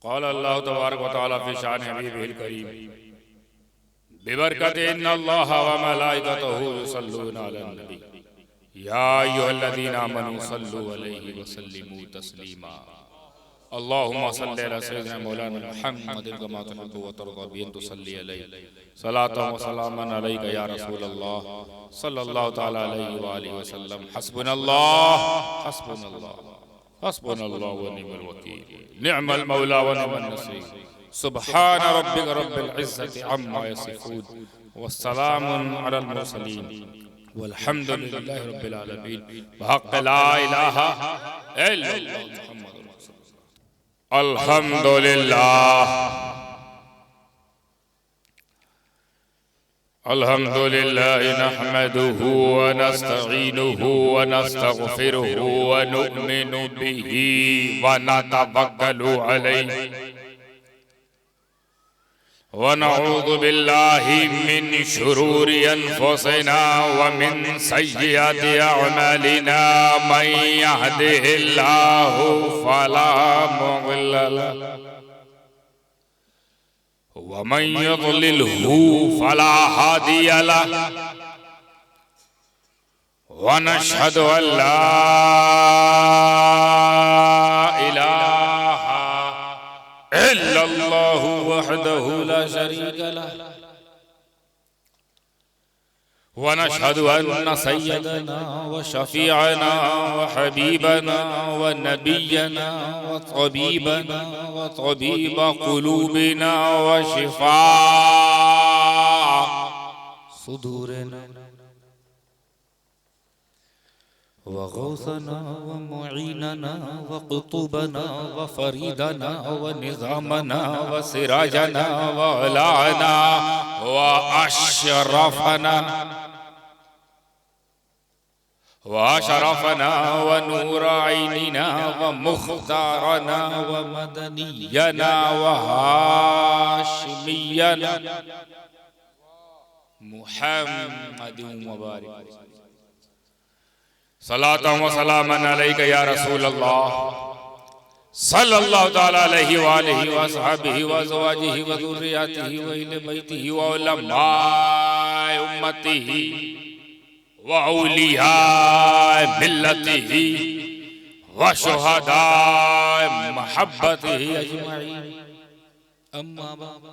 क़ाल अल्लाहु तबारक व तआला फ़ी शान हबीबिहिल करीम बिबरकति इन्नल्लाह व मलाइकतहु युसल्लूना अलन नबी या अय्युहल्लज़ीना आमनू सल्लु अलैहि व सल्लिमू तस्लीमा अल्लाहुम्मा सल्लि अला सय्यिदिना मौलाना मुहम्मदिन कमा तुहिब्बु व तर्दा बि अन तुसल्ली अलैहि सलातन व सलामन अलैका या रसूलल्लाह सल्लल्लाहु तआला अलैहि व आलिहि व सल्लम हस्बुनल्लाह हस्बुनल्लाह हस्बुनल्लाह व निअमल वकील निअमल मौला व निअमन नसीर सुब्हान रब्बिक रब्बिल इज्जति अम्मा यसिफून वस्सलामुन अलल मुरसलीन वल्हम्दुलिल्लाहि रब्बिल आलमीन बहक़्क़ि ला इलाहा इल्लल्लाह मुहम्मदुर रसूलुल्लाह। अल्हम्दुलिल्लाह अल्हम्दुलिल्लाह नहमदुहु व नस्तईनुहु व नस्तगफिरुहु व नु'मिनु बिही व नतवक्कलु अलैहि व नऊज़ु बिल्लाहि मिन शुरूरि अनफुसिना व मिन सय्यिआति अअमालिना मन यहदिहिल्लाहु फला मुज़िल्ल लहु व मन युज़लिलहु फला हादिय लहु व नशहदु अन ला इलाहा इल्लल्लाहु वहदहु ला शरीका लहु व नशहदु अन्न सय्यदना व शफीअना व हबीबना व नबियना व तबीबना व तबीब क़ुलूबिना व शिफ़ाअ सुदूरिना व गौसना व मुईनना व क़ुतुबना व फरीदना व निज़ामना व सिराजना व अलाना व अशरफना व नूर ऐनिना व मुख्तारना व मदनियना व हाशिमियना मुहम्मदिन व बारिक सलातन व सलामन अलैका या रसूलल्लाह सल्लल्लाहु तआला अलैहि व आलिहि व अस्हाबिहि व अज़वाजिहि व ज़ुर्रिय्यतिहि व अहले बैतिहि व उलमाए उम्मतिहि व औलियाए मिल्लतिहि व शुहदाए महब्बतिहि अजमईन अम्मा बाद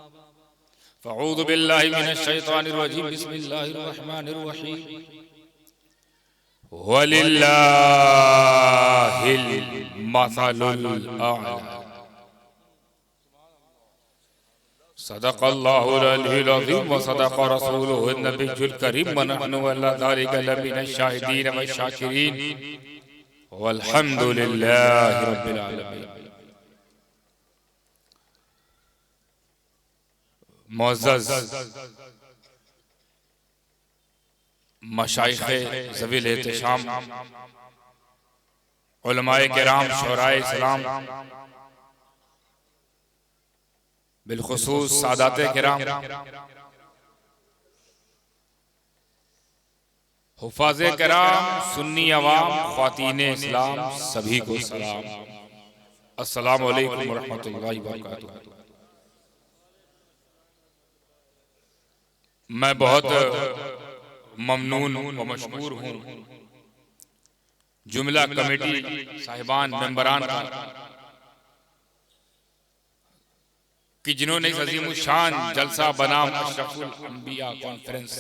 फ़अऊज़ु बिल्लाहि मिनश शैतानिर रजीम बिस्मिल्लाहिर रहमानिर रहीम वलिल्लाहिल मसलुल आला सदक़ल्लाहुल अलीयुल अज़ीम व सदक़ रसूलुहुन नबियुल करीम व नहनु अला ज़ालिका लमिनश शाहिदीन व शाकिरीन वल्हम्दुलिल्लाहि रब्बिल आलमीन। मुअज़्ज़ज़ मशाइख़े ज़वील एहतिशाम उलमाए किराम शुहराए इस्लाम बिलखुसूस सादाते किराम हुफ़ाज़े किराम सुन्नी अवाम ख़वातीने इस्लाम सभी को सलाम अस्सलामु अलैकुम व रहमतुल्लाहि व बरकातुहू। मैं बहुत ममनून व मशकूर हूँ जुमला कमेटी साहिबान मेंबरान का कि जिन्होंने इस अजीम शान जलसा बनाम अशरफुल अंबिया कॉन्फ्रेंस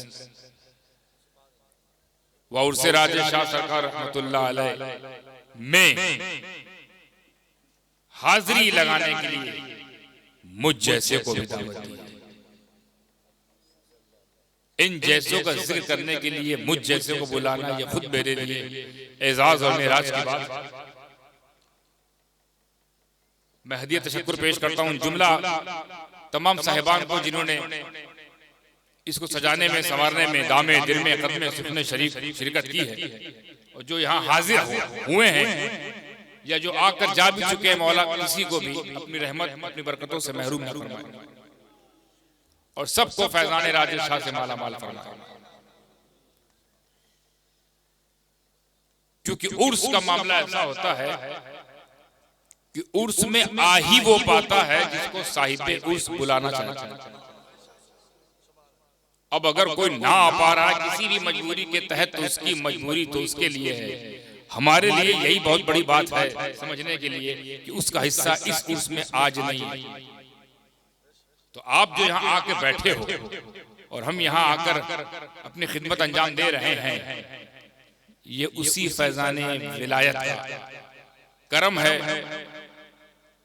व उर्से राजे शाह सरकार रहमतुल्लाह अलैह में हाजिरी लगाने के लिए मुझ जैसे को भी दावत दी। इन जैसों का जिक्र करने के लिए मुझ जैसे को बुलाना ये खुद मेरे लिए एजाज और मेराज की बात। मैं हदिया तशक्कुर पेश करता हूँ जुमला तमाम साहिबान को जिन्होंने इसको सजाने में संवारने में दामे दिल में कदमे सुखने शिरकत की है और जो यहाँ हाजिर हुए हैं या जो आकर जा भी चुके हैं। मौला किसी को भी अपनी रहमत अपनी बरकतों से महरूम न फरमाए और सबको फैजाने राजे शाह से माला माल फरमाए। क्योंकि उर्स का मामला ऐसा होता है कि उर्स में आ ही वो पाता है जिसको साहिबे उर्स बुलाना चाहता है। अब अगर कोई ना आ पा रहा है किसी भी मजबूरी के तहत, तो उसकी मजबूरी तो उसके लिए है, हमारे लिए यही बहुत बड़ी बात है समझने के लिए कि उसका हिस्सा इस उर्स में आज नहीं है। तो आप जो यहाँ आके बैठे हो और हम यहाँ आकर अपनी खिदमत अंजाम दे रहे हैं, ये उसी फैजाने विलायत का करम है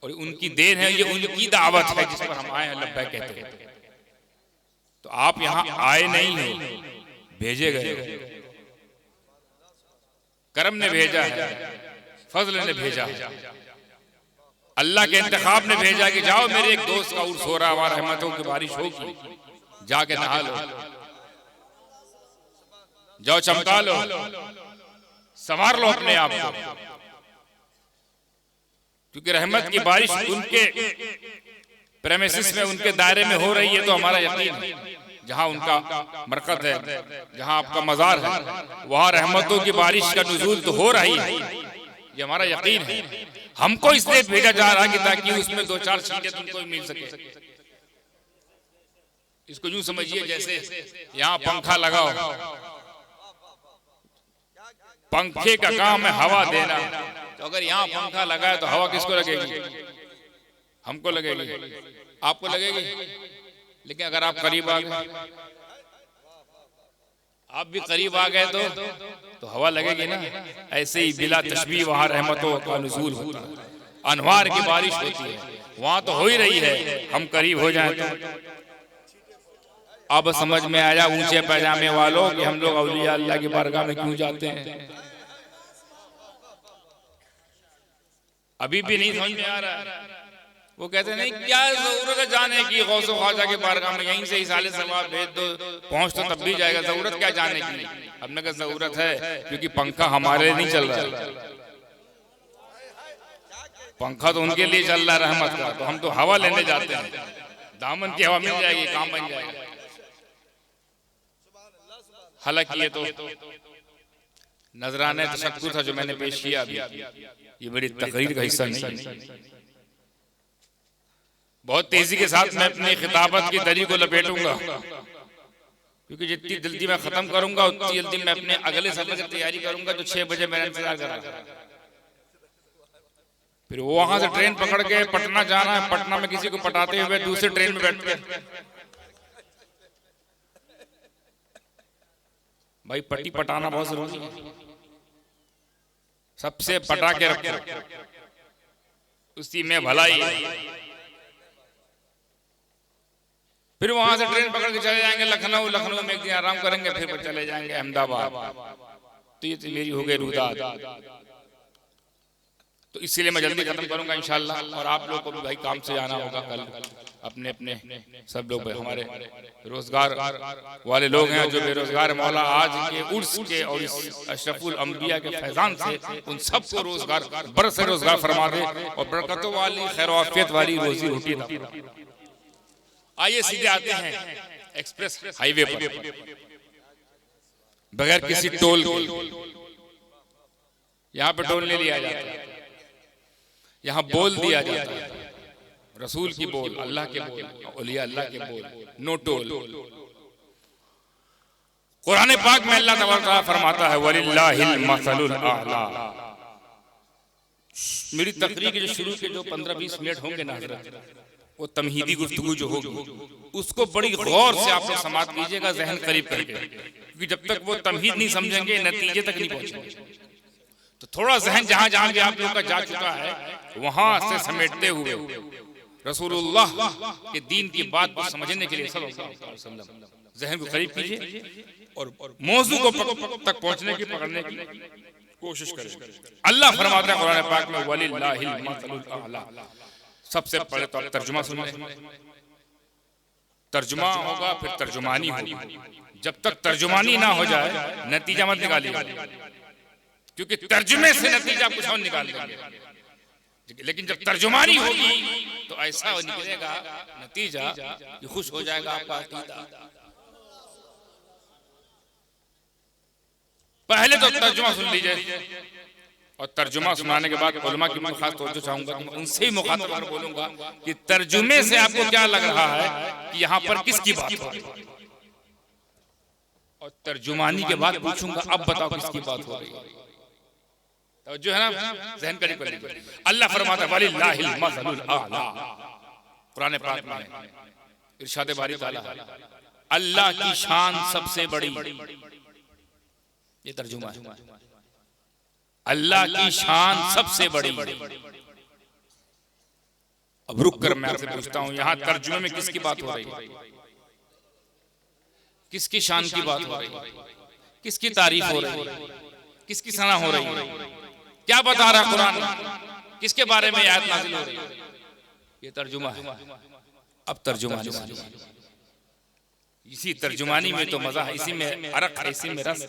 और उनकी देन है, ये उनकी दावत है जिस पर हम आए हैं लब्बैक कहते हैं। तो आप यहाँ आए नहीं हो, भेजे गए हो। करम ने भेजा है, फजल ने भेजा है, अल्लाह के इंतखाब ने भेजा कि जाओ मेरे एक दोस्त का उर्स हो रहा, वहां रहमतों की बारिश होगी, जाके नहा लो, जाओ चमका लो, संवार लो अपने आप को, क्योंकि रहमत की बारिश उनके प्रेमिसेस में, उनके दायरे में हो रही है। तो हमारा यकीन है जहां उनका मरकज है, जहां आपका मजार है, वहां रहमतों की बारिश का नुज़ूल तो हो रही है, ये हमारा यकीन है। हमको इसलिए भेजा जा रहा है कि ताकि उसमें दो चार चीजें तुमको मिल सके। इसको यूं समझिए जैसे यहाँ पंखा लगाओ, पंखे का काम है हवा देना, तो अगर यहाँ पंखा लगाए तो हवा किसको लगेगी? हमको लगेगी, आपको लगेगी। लेकिन अगर आप करीब आ गए, आप भी करीब आ गए तो हवा लगेगी ना। ऐसे ही बिला तशबीह वहां रहमतों का नुज़ूल होता है, अनवार की बारिश होती है, वहां तो हो ही रही है, हम करीब हो जाए तो। अब समझ में आया ऊंचे पैजामे वालों कि हम लोग औलिया अल्लाह की बारगाह में क्यों जाते हैं। अभी भी नहीं समझ में आ रहा है। वो कहते नहीं क्या जरूरत है जाने की गौसो ख्वाजा के बारगाह में, यहीं से ही साले सवाब भेज दो, पहुंच तो तब भी जाएगा, जरूरत क्या जाने की। हमने कहा जरूरत है क्योंकि पंखा हमारे लिए नहीं चल रहा है, पंखा तो उनके लिए चल रहा है रहमत का, तो हम तो हवा लेने जाते हैं, दामन की हवा मिल जाएगी, काम बन जाएगा। हालांकि ये तो नजराने तशक्कुर था जो मैंने पेश किया, अभी ये मेरी तकरीर का हिस्सा नहीं। बहुत तेजी के साथ मैं अपनी खिताबत की दरी को लपेटूंगा, क्योंकि जितनी जल्दी मैं खत्म करूंगा उतनी जल्दी मैं अपने अगले सफर की तैयारी करूंगा, जो 6 बजे मेरा इंतजार कर रहा है। फिर वहां से ट्रेन पकड़ के पटना जाना है, पटना में किसी को पटाते हुए दूसरे ट्रेन में बैठ के, भाई पट्टी पटाना बहुत जरूरी है, सबसे पटा के रखो, उसी में भलाई है। फिर वहां से ट्रेन पकड़ के चले जाएंगे लखनऊ, लखनऊ में एक दिन आराम करेंगे, फिर चले जाएंगे अहमदाबाद। तो ये तो मेरी हो गई रुदात। तो इसीलिए मैं जल्दी खत्म करूंगा इंशाल्लाह, और आप लोग को भी भाई काम से जाना होगा कल, अपने अपने सब लोग हमारे रोजगार वाले लोग हैं जो बेरोजगार, मौला आज के उर्स के और इस अशरफुल अंबिया के फैजान से उन सबको रोजगार बरस से रोजगार फरमा दे और बरकतों वाली खैर आफियत वाली रोजी रोटी। आइए सीधे आते हैं एक्सप्रेस हाईवे पर, बगैर किसी टोल के। यहाँ पे टोल नहीं लिया जाता, यहाँ बोल दिया जाता है, रसूल की बोल, अल्लाह के बोल, औलिया अल्लाह के बोल, नो टोल। कुरान पाक में अल्लाह तबारक फरमाता है वलिल्लाहिल मसलुल आला। मेरी तकरीर के जो शुरू के जो 15-20 मिनट होंगे ना हज़रत, वो तमहीदी गुफ्तगू जो होगी उसको बड़ी गौर से आप लोग समाप्त कीजिएगा, जहन करीब करके, क्योंकि जब तक वो तमहीद नहीं समझेंगे नतीजे तक नहीं पहुंचेंगे। तो थोड़ा जहन जहां जहां भी आप लोग का जा चुका है वहां से समेटते हुए रसूलुल्लाह के दीन की बात को समझने के लिए सल्लल्लाहु अलैहि वसल्लम जहन को करीब कीजिए और मौजू को तक पहुंचने की, पकड़ने की कोशिश करें। अल्लाह फरमाता है कुरान पाक में वलिल्लाहिल मसलुल आला। सबसे पहले तो आप तर्जुमा सुनिए, तर्जुमा होगा फिर तर्जुमानी होगी। जब तक तर्जुमानी ना हो जाए नतीजा मत निकालिए, क्योंकि तर्जुमे से नतीजा कुछ और निकाल देंगे, लेकिन जब तर्जुमानी होगी तो ऐसा निकलेगा नतीजा कि खुश हो जाएगा आपका अकीदा। पहले तो तर्जुमा सुन लीजिए, और तर्जुमा सुनाने के बाद उलमा की मैं खास तौर से चाहूंगा कि उनसे ही मुखातब होकर बोलूंगा कि तर्जुमे से आपको क्या लग रहा है कि यहाँ पर किसकी बात हो रही है, और तर्जुमानी के बाद पूछूंगा अब बताओ किसकी बात हो रही है। तो जो है ना ज़हन करीब कर लीजिए। अल्लाह फरमाता है वलिल्लाहिल मसलुल आला, कुरान पाक में इरशाद बारी ताला, अल्लाह की शान सबसे बड़ी, ये तर्जुमा है, अल्लाह की शान सबसे बड़ी। अब रुक कर मैं आपसे पूछता हूं यहाँ तर्जुमे में किसकी बात हो रही है, किसकी शान की बात हो रही है, किसकी तारीफ हो रही है, किसकी सना हो रही है, क्या बता रहा है कुरान, किसके बारे में आयत नाज़िल हो रही है, ये तर्जुमा है। अब तर्जुमानी, इसी तर्जुमानी में तो मजा है, इसी में अरक है, इसी में रस,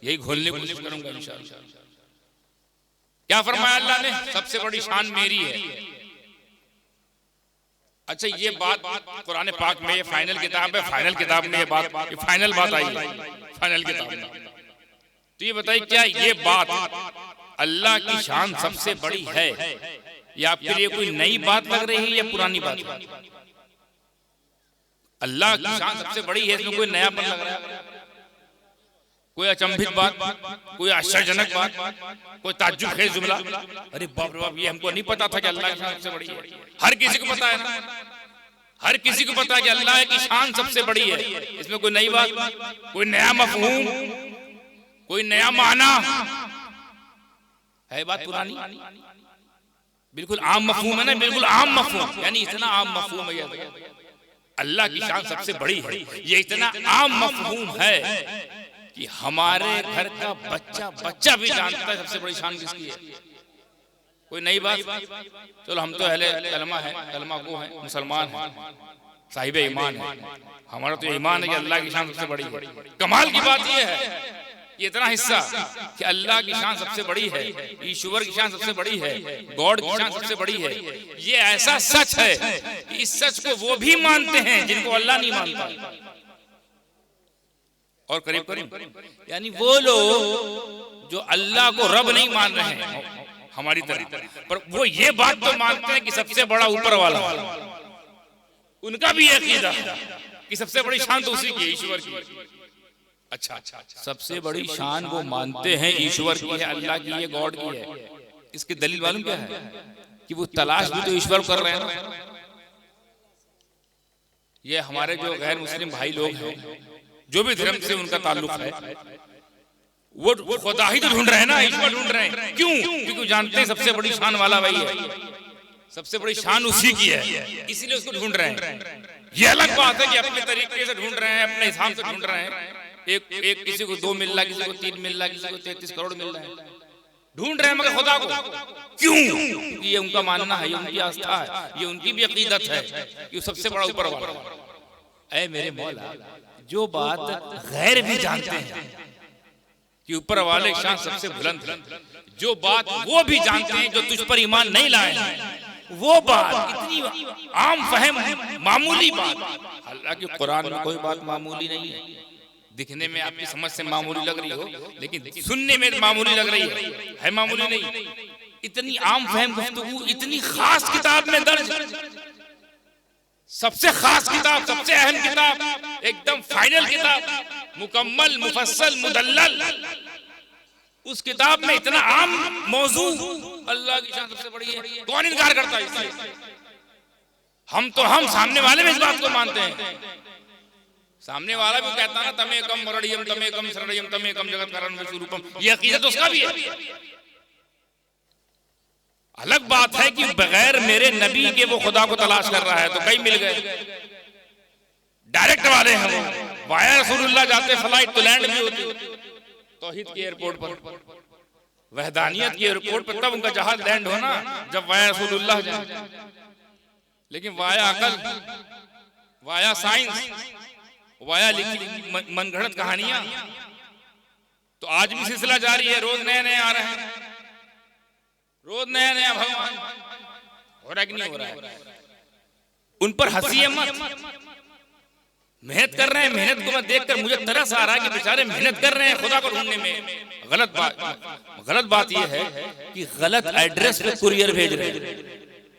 यही घोलने की कोशिश करूंगा इंशाअल्लाह। क्या फरमाया अल्लाह ने, सबसे बड़ी शान मेरी है। अच्छा ये बात कुरान पाक में, ये फाइनल किताब है, फाइनल किताब में ये बात, ये फाइनल बात आई है फाइनल किताब में। तो ये बताइए क्या ये बात अल्लाह की शान सबसे बड़ी है, या आपके लिए कोई नई बात लग रही है या पुरानी बात? अल्लाह की शान सबसे बड़ी है, इसमें कोई नयापन लग रहा है, कोई अचंभित बात, कोई आश्चर्यजनक बात, कोई ताज्जुब खेज जुमला, अरे बाप रे बाप ये हमको नहीं पता था कि अल्लाह की शान सबसे बड़ी है। हर किसी को पता है ना, हर किसी को पता है कि अल्लाह की शान सबसे बड़ी है, इसमें कोई नई बात, कोई नया मफहूम, कोई नया माना है? बात पुरानी, बिल्कुल आम मफहूम है ना, बिल्कुल आम मफहूम, यानी इतना आम मफहूम है अल्लाह की शान सबसे बड़ी है, ये इतना आम मफहूम है कि हमारे घर का बच्चा भी जानता है सबसे बड़ी शान किसकी है। कोई नई बात? चलो हम तो अहले कलमा है, कलमा को है, मुसलमान है, साहिब ईमान है, हमारा तो ईमान है कि अल्लाह की शान सबसे बड़ी है। कमाल की बात यह है ये इतना हिस्सा कि अल्लाह की शान सबसे बड़ी है, ईश्वर की शान सबसे बड़ी है, गॉड की शान सबसे बड़ी है। ये ऐसा सच है कि इस सच को वो भी मानते हैं जिनको अल्लाह नहीं मानता। और करीब करीब यानी वो लोग जो अल्लाह को रब नहीं मान रहे हैं हमारी तरह, पर वो ये बात तो मानते हैं कि सबसे बड़ा ऊपर वाला, उनका भी अकीदा कि सबसे बड़ी शान तो उसी की है, ईश्वर की। अच्छा, सबसे बड़ी शान वो मानते हैं ईश्वर की है, अल्लाह की है, गॉड की है। इसकी दलील मालूम क्या है? कि वो तलाश भी तो ईश्वर कर रहे हैं ना। ये हमारे जो गैर मुस्लिम भाई लोग हैं, जो भी धर्म से उनका ताल्लुक है, वो खुदा ही तो ढूंढ रहे हैं ना, ईश्वर ढूंढ रहे हैं। क्यों? क्योंकि जानते हैं सबसे बड़ी शान वाला वही है, सबसे बड़ी शान उसी की है, इसीलिए उसको ढूंढ रहे हैं। ये अलग बात है कि अपने तरीके से ढूंढ रहे हैं, अपने हिसाब से ढूंढ रहे हैं। एक किसी को 2 मिल रहा, किसी को 3 मिल रहा, किसी को 33 करोड़ मिल रहा है, ढूंढ रहे हैं मगर खुदा को। क्यों? ये उनका मानना है, ये उनकी आस्था है, ये उनकी भी अकीदत है कि सबसे बड़ा ऊपर वाला। ऐ मेरे मौला, जो बात गैर भी जानते हैं कि ऊपर वाले शान सबसे बुलंद है, जो बात वो भी जानते हैं जो तुझ पर ईमान नहीं लाए हैं, वो बात इतनी आम फहम मामूली बात। हालांकि कुरान में कोई बात मामूली नहीं है, दिखने में आपकी समझ से मामूली लग रही हो, लेकिन सुनने में मामूली लग रही है मामूली नहीं। इतनी आम फहम गुफ्तगू इतनी खास किताब में दर्ज, सबसे खास किताब, सबसे अहम किताब, एकदम फाइनल किताब, मुकम्मल मुफस्सल मुदल्लल, उस किताब में इतना आम मौजू, अल्लाह की शान सबसे बड़ी है, कौन इनकार करता है इससे? हम सामने वाले में इस बात को मानते हैं। सामने वाला भी कहता ना तमेकम वरडियम तमेकम शरणयम तमेकम जगत कारण विश्वरूपम, ये अकीदत उसका भी है। अलग बात है कि बगैर मेरे नबी के वो खुदा को तलाश कर रहा है, तो कई मिल गए, डायरेक्ट वाले हैं वो, वाया रसूलुल्लाह जाते फ्लाइट तो लैंड भी होती तौहीद के एयरपोर्ट पर, वहदानियत के एयरपोर्ट पर, तब उनका जहाज लैंड हो ना जब वाया रसूलुल्लाह जाए। लेकिन वाया अकल, वाया साइंस, वाया मनगढ़ंत कहानियां, तो आज भी सिलसिला जारी है, रोज नए नए आ रहे हैं, रोज नया नया भगवान हो रहा है कि नहीं हो रहा है? उन पर हंसिए मत, मेहनत कर रहे हैं, मेहनत को मैं देखकर मुझे तरस आ रहा है कि बेचारे मेहनत कर रहे हैं खुदा को ढूंढने में। गलत बात यह है कि गलत एड्रेस पे कुरियर भेज रहे हैं,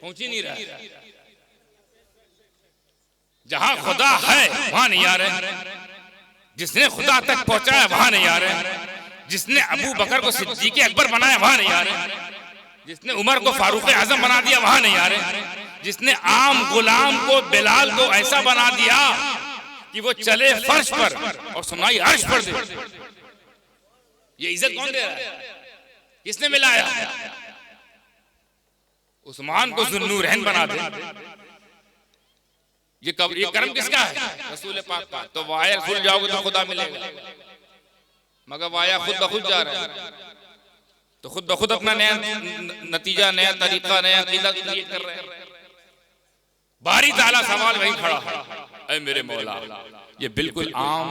पहुंच ही नहीं रहा है। जहां खुदा है वहां नहीं आ रहे, जिसने खुदा तक पहुंचाया वहां नहीं आ रहे, जिसने अबू बकर को सिद्दीक अकबर बनाया वहां नहीं आ रहे, जिसने उमर को फारूक आजम बना दिया वहां नहीं आ रहे, जिसने आम गुलाम को बिलाल को ऐसा बना दिया कि वो चले फर्श पर और सुनाई अर्श पर दे। ये इज्जत कौन दे रहा है? किसने मिलाया? उस्मान को ज़ुन्नूरैन बना दे, ये कर्म किसका है? रसूल पाक का। तो वाया खुल जाओगे तो खुदा मिलेगा, मगर वाया खुद ब खुद जा रहा है, तो खुद ब खुद अपना नया नतीजा, नया तरीका, नया अकीदा क्रिएट कर रहे हैं। बारी ताला सवाल वही खड़ा है, ऐ मेरे मौला, ये बिल्कुल आम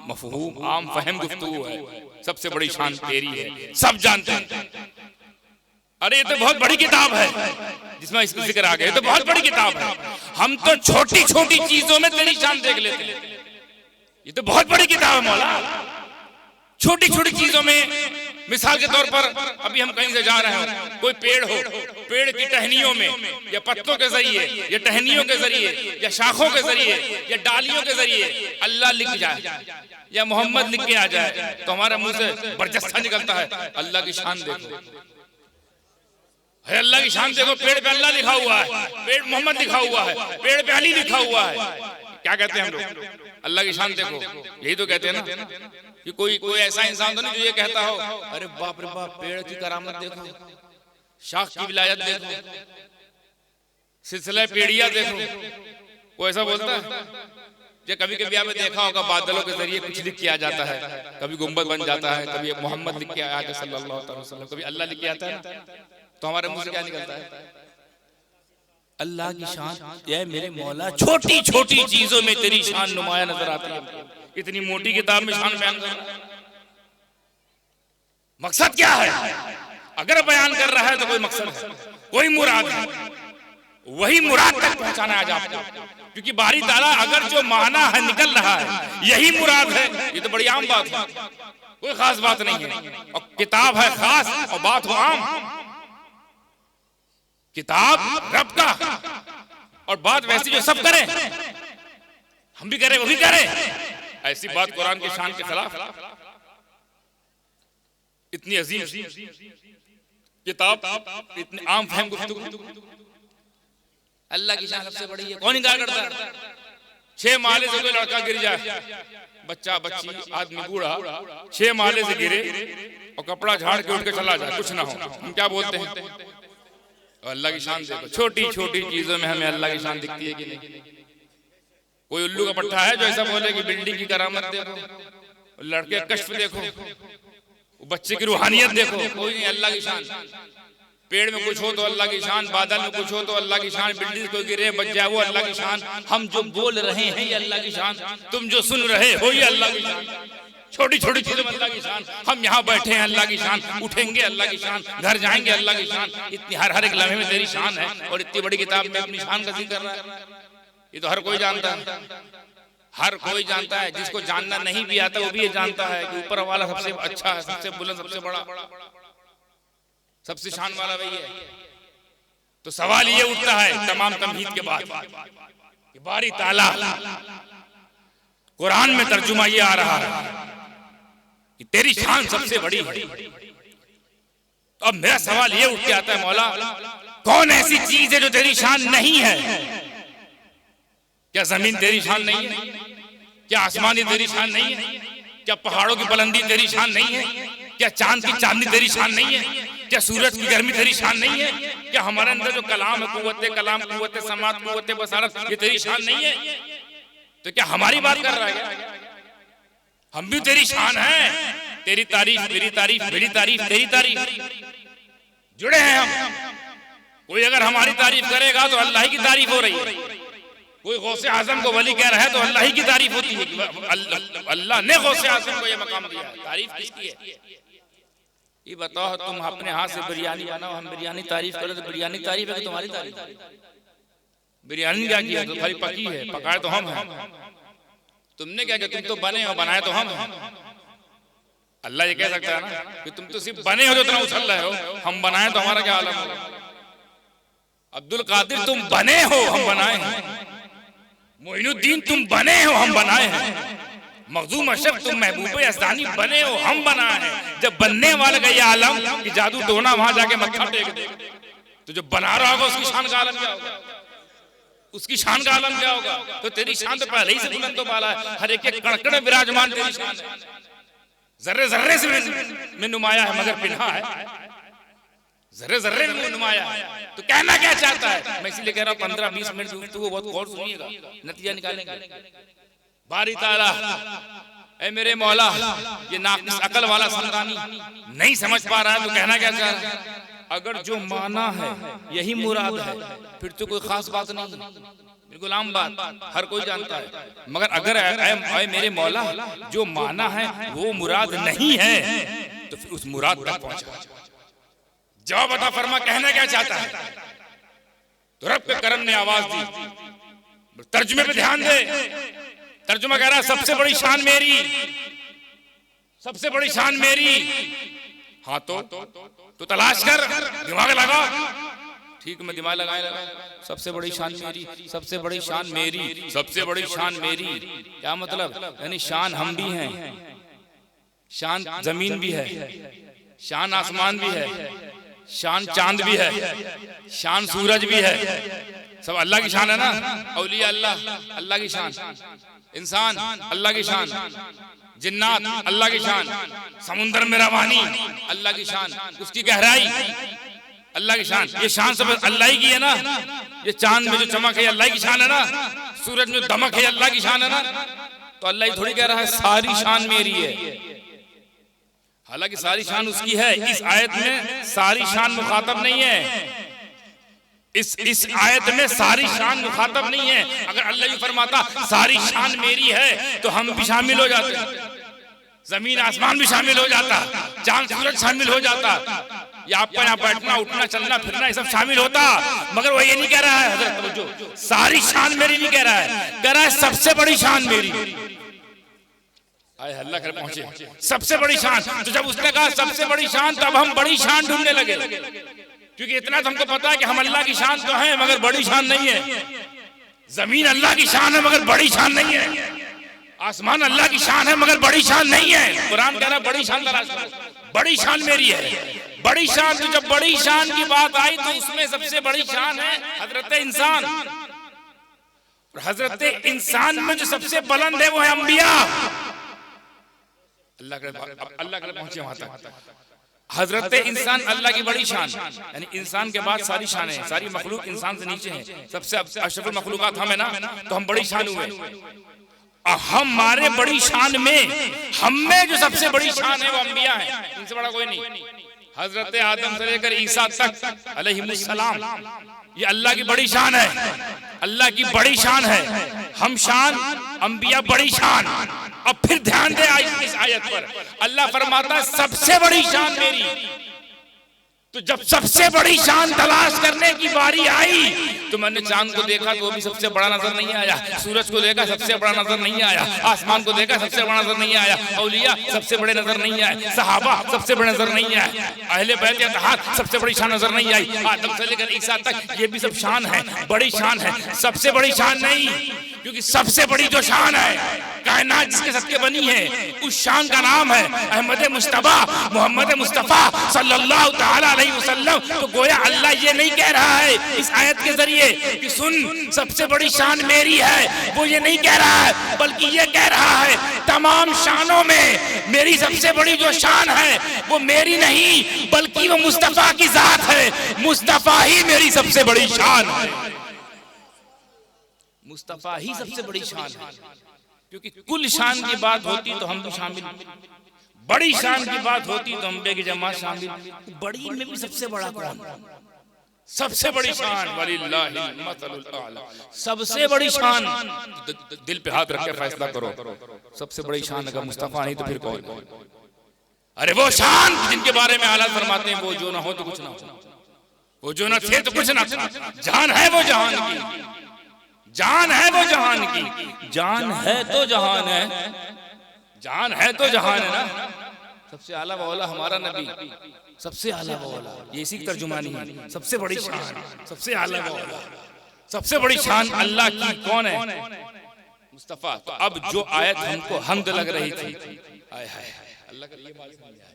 मफहूम, आम फहम गुफ्तगू है। सबसे बड़ी शान तेरी है, सब जानते हैं। अरे ये तो बहुत बड़ी किताब है जिसमें इसका जिक्र आ गया, ये तो बहुत बड़ी किताब है। हम तो छोटी छोटी चीजों में तेरी शान देख लेते हैं। ये तो बहुत बड़ी किताब है मौला, छोटी छोटी चीजों में। मिसाल के तौर पर अभी हम कहीं से जा रहे हो, कोई पेड़ हो, पेड़ की टहनियों में या पत्तों के जरिए या टहनियों के जरिए या शाखों के जरिए या डालियों के जरिए अल्लाह लिख जाए या मोहम्मद लिख के आ जाए, तो हमारे मुंह से बरजस्ता निकलता है, अल्लाह की शान देखो, है अल्लाह की शान देखो। पेड़ पे अल्लाह लिखा हुआ है, पेड़ मोहम्मद लिखा हुआ है, पेड़ पे अली लिखा हुआ है। क्या कहते हैं हम लोग? अल्लाह की शान देखो, यही तो कहते हैं ना। कि कोई ऐसा इंसान तो नहीं जो ये कहता हो, अरे बाप रे बाप, पेड़ की करामत देखो, शाख की विलायत देखो, सिलसिला पेड़िया देखो। कोई ऐसा बोलता है? या कभी कभी आपने देखा होगा बादलों के जरिए कुछ लिख किया जाता है, कभी गुंबद बन जाता है, कभी मोहम्मद लिख के आया सल्लल्लाहु अलैहि वसल्लम, कभी अल्लाह लिख के आता है। तो हमारे मुंह से क्या निकलता है? अल्लाह की शान। ये मेरे मौला, छोटी छोटी चीजों में तेरी शान नुमाया नजर आती है। इतनी मोटी किताब में शान बयान कर, मकसद क्या है? अगर बयान कर रहा है तो कोई मकसद है, कोई मुराद है, वही मुराद तक पहुंचाना है आज आपको। क्योंकि बारी ताला अगर जो माना है निकल रहा है, यही मुराद है, ये तो बड़ी आम बात है, कोई खास बात नहीं है। और किताब है खास और बात हो आम। किताब रब का और बात वैसी जो सब करें, हम भी करें वो भी करें, ऐसी बात कुरान की शान के खिलाफ। इतनी अजीम किताब, इतनी आम फहम गुफ्तगू, अल्लाह की शान सबसे बड़ी है। कौन इनकार करता है? 6 माले से कोई लड़का गिर जाए, बच्चा बच्ची आदमी बूढ़ा 6 माले से गिरे और कपड़ा झाड़ के उठ के चला जाए, कुछ ना हो, हम क्या बोलते हैं? अल्लाह की शान देखो। छोटी छोटी चीजों में हमें अल्लाह की शान दिखती है कि नहीं? कोई उल्लू का पट्टा है जो ऐसा बोले कि बिल्डिंग की करामत देखो, लड़के का कश्फ देखो, बच्चे की रूहानियत देखो, कोई नहीं। अल्लाह की शान। पेड़ में कुछ हो तो अल्लाह की शान, बादल में कुछ हो तो अल्लाह की शान, बिल्डिंग कोई गिरे बच जाए वो अल्लाह की शान, हम जो बोल रहे हैं ये अल्लाह की शान, तुम जो सुन रहे हो ये अल्लाह की शान। छोटी छोटी चीजों में अल्लाह की शान। हम यहाँ बैठे हैं अल्लाह की शान, उठेंगे अल्लाह की शान, घर जाएंगे अल्लाह की शान। इतनी हर एक लम्हे में तेरी शान है और इतनी बड़ी किताब में अपनी शान का जिक्र कर रहा है। ये तो हर कोई जानता है, हर कोई जानता है। जिसको जानना नहीं भी आता वो भी ये जानता है कि ऊपर वाला सबसे अच्छा है, सबसे बुलंद, सबसे बड़ा, सबसे शान वाला वही है। तो सवाल ये उठता है तमाम तमहीद के बाद कि बारी ताला कुरान में तर्जुमा ये आ रहा है कि तेरी शान सबसे बड़ी है। तो अब मेरा सवाल ये उठ के आता है, मौला कौन ऐसी चीज है जो तेरी शान नहीं है? क्या जमीन तेरी शान नहीं है? क्या आसमान तेरी शान नहीं है? क्या पहाड़ों की बुलंदी तेरी शान नहीं है? क्या चांद की चांदनी तेरी शान नहीं है? क्या सूरज की गर्मी तेरी शान नहीं है? क्या हमारे अंदर जो कलाम है, कुव्वत कलाम, कुव्वत समात, कुव्वत बसारत, ये तेरी शान नहीं है? तो क्या हमारी बात कर रहा है? हम भी तेरी शान है। तेरी तारीफ, मेरी तारीफ, मेरी तारीफ, तेरी तारीफ, जुड़े हैं हम। कोई अगर हमारी तारीफ करेगा तो अल्लाह की तारीफ हो रही है। कोई गौसे आजम को वली कह रहा है तो अल्लाह ही की तारीफ होती है। अल्लाह ने गौसे आजम को यह मकाम दिया। तारीफ किसकी है? ये बताओ, तुम अपने हाथ से बिरयानी बनाओ, हम बिरयानी तारीफ करें तो बिरयानी तारीफ है कि तुम्हारी तारीफ? बिरयानी क्या किया? तो खाली पकी है, पकाए तो हम हैं। तुमने क्या किया, तुम तो बने हो, बनाए तो हम हैं। अल्लाह ये कह सकता है ना कि तुम तो सिर्फ बने हो जो इतना उछल रहे हो, हम बनाए तो हमारा क्या आलम होगा। अब्दुल कादिर तुम बने हो, हम बनाए हैं। मोइनुद्दीन तुम बने हो, हम बनाए हैं। मखदूम अशरफ तुम महबूब असदानी बने हो, हम बनाए हैं। जब बनने वाले का ये आलम कि जादू टोना वहां जाके मत्था टेक दे, तो जो बना रहा होगा उसकी शान का आलम क्या होगा, उसकी शान का आलम क्या होगा। तो तेरी शान तो पहले ही से बुलंद तो बाला है, हर एक कड़कड़ विराजमान तेरी शान है, जर्रे जर्रे से में नुमाया है, मगर पिन्हा है, जर्रे जर्रे में नुमाया है। तो कहना क्या चाहता है, मैं इसलिए कह रहा हूँ 15-20 मिनट तो बहुत गौर सुनिएगा, नतीजा निकालेंगे। बारी ताला ऐ मेरे मौला, ये नाक़िस अकल वाला समदानी नहीं समझ पा रहा है, तो कहना क्या चाह रहा है। अगर जो माना है यही मुराद है, फिर तो कोई खास बात नहीं, बिल्कुल आम बात, हर कोई जानता है। मगर अगर ऐ मेरे मौला जो माना है वो मुराद नहीं है, तो फिर उस मुराद तक पहुंचा। जवाब अता फरमा, कहना क्या चाहता है। तो रब के करम ने आवाज दी, तर्जुमे पे ध्यान दे। तर्जुमा कह रहा है सबसे बड़ी शान मेरी, सबसे बड़ी शान मेरी। हाँ तो तलाश कर, दिमाग लगा। ठीक, मैं दिमाग लगाए। सबसे बड़ी शान मेरी, सबसे बड़ी शान मेरी, सबसे बड़ी शान मेरी। क्या मतलब, यानी शान हम भी हैं, शान जमीन भी है, शान आसमान भी है, शान चांद भी है, शान सूरज भी है। सब अल्लाह की शान है ना। औलिया अल्लाह, अल्लाह की शान। इंसान अल्लाह की शान, जिन्नात अल्लाह की शान, समुद्र में रवानी अल्लाह की शान, उसकी गहराई अल्लाह की शान। ये शान सब अल्लाह ही की है ना। ये चांद में जो चमक है अल्लाह की शान है ना, सूरज में दमक है अल्लाह की शान है ना। तो अल्लाह ही थोड़ी कह रहा है सारी शान मेरी है, हालांकि सारी शान उसकी है। इस आयत में सारी शान मुखातब नहीं है, इस आयत में सारी शान मुखातब नहीं है। अगर अल्लाह ही फरमाता सारी शान मेरी है तो हम भी शामिल हो जाते, जमीन आसमान भी शामिल हो जाता, चांद सूरज शामिल हो जाता, या आपका यहाँ बैठना उठना चलना फिरना ये सब शामिल होता। मगर वो ये नहीं कह रहा है हजरत, जो सारी शान मेरी नहीं कह रहा है, कह रहा है सबसे बड़ी शान मेरी। आए अल्लाह कर पहुंचे, सबसे बड़ी शान। तो जब उसने कहा सबसे बड़ी शान, तब हम बड़ी शान ढूंढने लगे, क्योंकि इतना तो हमको पता है कि हम अल्लाह की शान तो हैं मगर बड़ी शान नहीं है। जमीन अल्लाह की शान है मगर बड़ी शान नहीं है, आसमान अल्लाह की शान है मगर बड़ी शान नहीं है। कुरान कह रहा है बड़ी शान तलाश करो, बड़ी शान मेरी है, बड़ी शान। तो जब बड़ी शान की बात आई तो उसमें सबसे बड़ी शान है हजरत इंसान। हजरत इंसान में जो सबसे बुलंद है वो है अंबिया। अल्लाह के पहुंचे वहां तक। हजरत इंसान अल्लाह की बड़ी शान, यानी इंसान के बाद सारी शान है, सारी मखलूक इंसान से नीचे है, सबसे अशरफुल मखलूकात हम है ना, तो हम बड़ी शान हुए। हमारे बड़ी शान में, हम में जो सबसे बड़ी शान है वो अंबिया है, इनसे बड़ा कोई नहीं। हजरत आदम से लेकर ईसा तक अलैहिमुस्सलाम, ये अल्लाह की बड़ी शान है, अल्लाह की बड़ी शान है। हम शान, अंबिया बड़ी शान। अब फिर ध्यान दे इस आयत पर, अल्लाह फरमाता है सबसे बड़ी शान मेरी। तो जब सबसे बड़ी शान तलाश करने की बारी आई तो मैंने चांद को देखा तो वो भी सबसे बड़ा नजर नहीं आया, सूरज को देखा सबसे बड़ा नजर नहीं आया, आसमान को देखा सबसे बड़ा नजर नहीं आया, औलिया सबसे बड़े नजर नहीं आए, सहाबा सबसे बड़े नजर नहीं आए, अहले बैत इत्तेहाद सबसे बड़ी शान नजर नहीं आई, आदम से लेकर ईसा तक ये भी सब शान है, बड़ी शान है। सबसे बड़ी शान नहीं, क्योंकि सबसे बड़ी जो शान है कायनात जिसके सदके बनी है उस शान का नाम है अहमद मुस्तफा, मोहम्मद मुस्तफा सल्लल्लाहु तआला अलैहि वसल्लम। तो गोया अल्लाह ये नहीं कह रहा है इस आयत के जरिए कि सुन सबसे बड़ी शान मेरी है, वो ये नहीं कह रहा है, बल्कि ये कह रहा है तमाम शानों में मेरी सबसे बड़ी जो शान है वो मेरी नहीं बल्कि वो मुस्तफा की जात है, मुस्तफा ही मेरी सबसे बड़ी शान है, मुस्तफा ही सबसे बड़ी शान है। क्योंकि कुल शान की बात होती तो हम भी शामिल, बड़ी शान की बात होती तो हम बेगी जमात शामिल। बड़ी में भी सबसे बड़ा कौन? सबसे बड़ी शान वलिल्लाहिल मसलुल आला, सबसे बड़ी शान। दिल पे हाथ रख के फैसला करो, सबसे बड़ी शान अगर मुस्तफा नहीं तो फिर कौन? अरे वो शान जिनके बारे में आला फरमाते हैं वो जो ना हो तो कुछ ना हो, वो जो ना थे तो कुछ ना था, जान है वो जहान की, जान है वो जहान की, जान है तो जहान है, जान है तो जहान है ना। सबसे आला मौला हमारा नबी, सबसे आला मौला, ये इसी की तर्जुमानी है। सबसे बड़ी शान, सबसे आला मौला, सबसे बड़ी शान अल्लाह की कौन है? मुस्तफा। तो अब जो आयत हमको हम्द लग रही थी, आय हाय अल्लाह का ये बात समझ आए,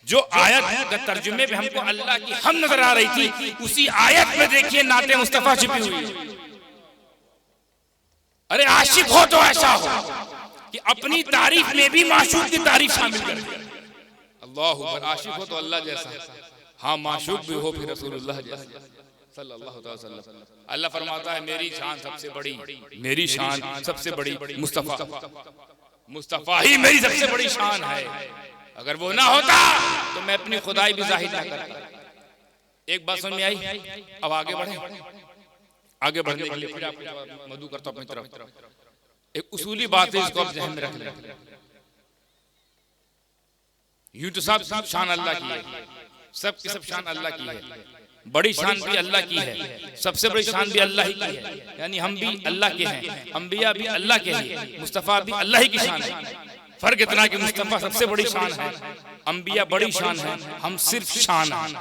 जो आयत के तर्जुमे में हमको अल्लाह की हम नजर आ रही थी, उसी आयत में देखिए नाते मुस्तफा छिपी हुई है। अरे आशिक हो तो ऐसा हो कि अपनी तारीफ में भी माशूक की तारीफ शामिल कर दे। अल्लाह अकबर। आशिक हो तो अल्लाह जैसा, हाँ माशूक भी हो फिर रसूलुल्लाह जैसा सल्लल्लाहु अलैहि वसल्लम। अल्लाह फरमाता है मेरी शान सबसे बड़ी, मेरी शान सबसे बड़ी मुस्तफा, मुस्तफा ही मेरी सबसे बड़ी शान है। अगर वो ना होता तो मैं अपनी खुदाई भी जाहिर ना करता। एक बात समझ में आई? अब आगे बढ़े। आगे बढ़ने के लिए फिर आपको मधु करता हूं अपनी तरफ। एक उसूली बात है, इसको आप ध्यान में रख लें। यूं तो सब शान अल्लाह की है, सब की सब शान अल्लाह की है, बड़ी शान भी अल्लाह की है, सबसे बड़ी शान भी अल्लाह ही की है। यानी हम भी अल्लाह के हैं, अंबिया भी अल्लाह के हैं, मुस्तफा भी अल्लाह ही की शान है। फर्क इतना कि मुस्तफा सबसे बड़ी शान है, अंबिया बड़ी शान है, हम सिर्फ शान हैं।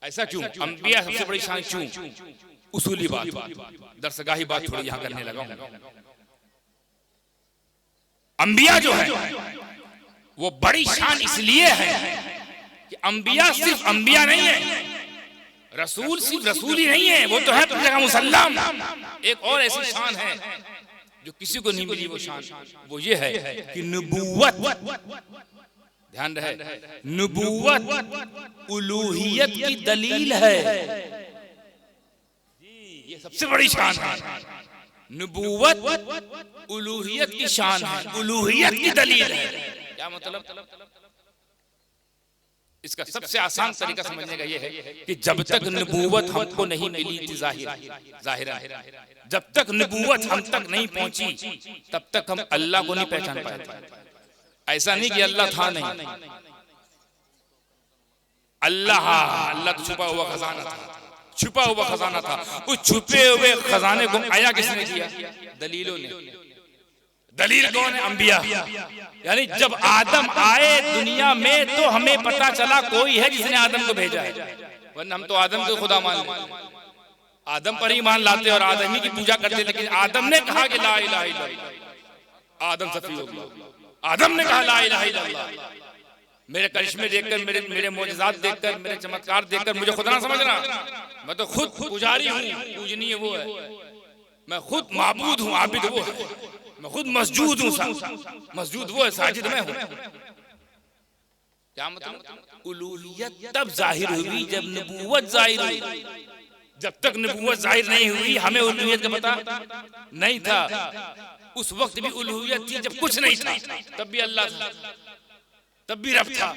ऐसा क्यों? अंबिया सबसे बड़ी शान क्यों? उसूली बात, दरसगाही बात थोड़ी यहां करने लगा हूं। अंबिया जो है वो बड़ी शान इसलिए है कि अंबिया सिर्फ अंबिया नहीं है, रसूल सिर्फ रसूल ही नहीं है, वो तो है पैगंबर मुसल्लम। एक और ऐसी शान है जो किसी को नहीं मिली, वो शान, वो ये है कि नबूवत, ध्यान रहे, नबूवत उलूहियत की दलील है। ये सबसे बड़ी शान है, नबूवत उलूहियत की शान है, उलूहियत की दलील है। क्या मतलब? इसका सबसे आसान तरीका समझने का यह है कि जब तक नबूवत हमको नहीं मिली थी जाहिर, जब तक नबूवत हम तक नहीं पहुंची तब तक हम अल्लाह को नहीं पहचान पाए। ऐसा नहीं कि अल्लाह था नहीं, अल्लाह तो छुपा हुआ खजाना था, छुपा हुआ खजाना था। उस छुपे हुए खजाने को आया किसने किया? दलीलों ने। दलील कौन है? अंबिया। यानी जब आदम आए दुनिया में तो हमें पता चला कोई है जिसने आदम को भेजा है, वरना हम तो आदम को खुदा मान लेते, आदम पर ही मान लाते और आदम ही की पूजा करते। लेकिन आदम ने कहा कि ला इलाहा इल्लल्लाह, आदम सफीउल्लाह, आदम ने कहा ला इलाहा इल्लल्लाह। मेरे करिश्मे देखकर, मेरे मोजज़ात देखकर, मेरे चमत्कार देखकर मुझे खुदा ना समझना, मैं तो खुद पुजारी हूँ, पूजनीय वो है, मैं खुद माबूद हूँ, आबिद वो है, मैं खुद मस्जूद हूँ, मस्जूद वो है, साजिद मैं हूँ। क्या मतलब? उलूहियत तब जाहिर हुई जब नबूवत जाहिर हुई। जब तक नबूवत जाहिर नहीं हुई हमें उलूहियत का पता नहीं था। उस वक्त भी उलूहियत थी जब कुछ नहीं था, तब भी अल्लाह था, तब भी रब था।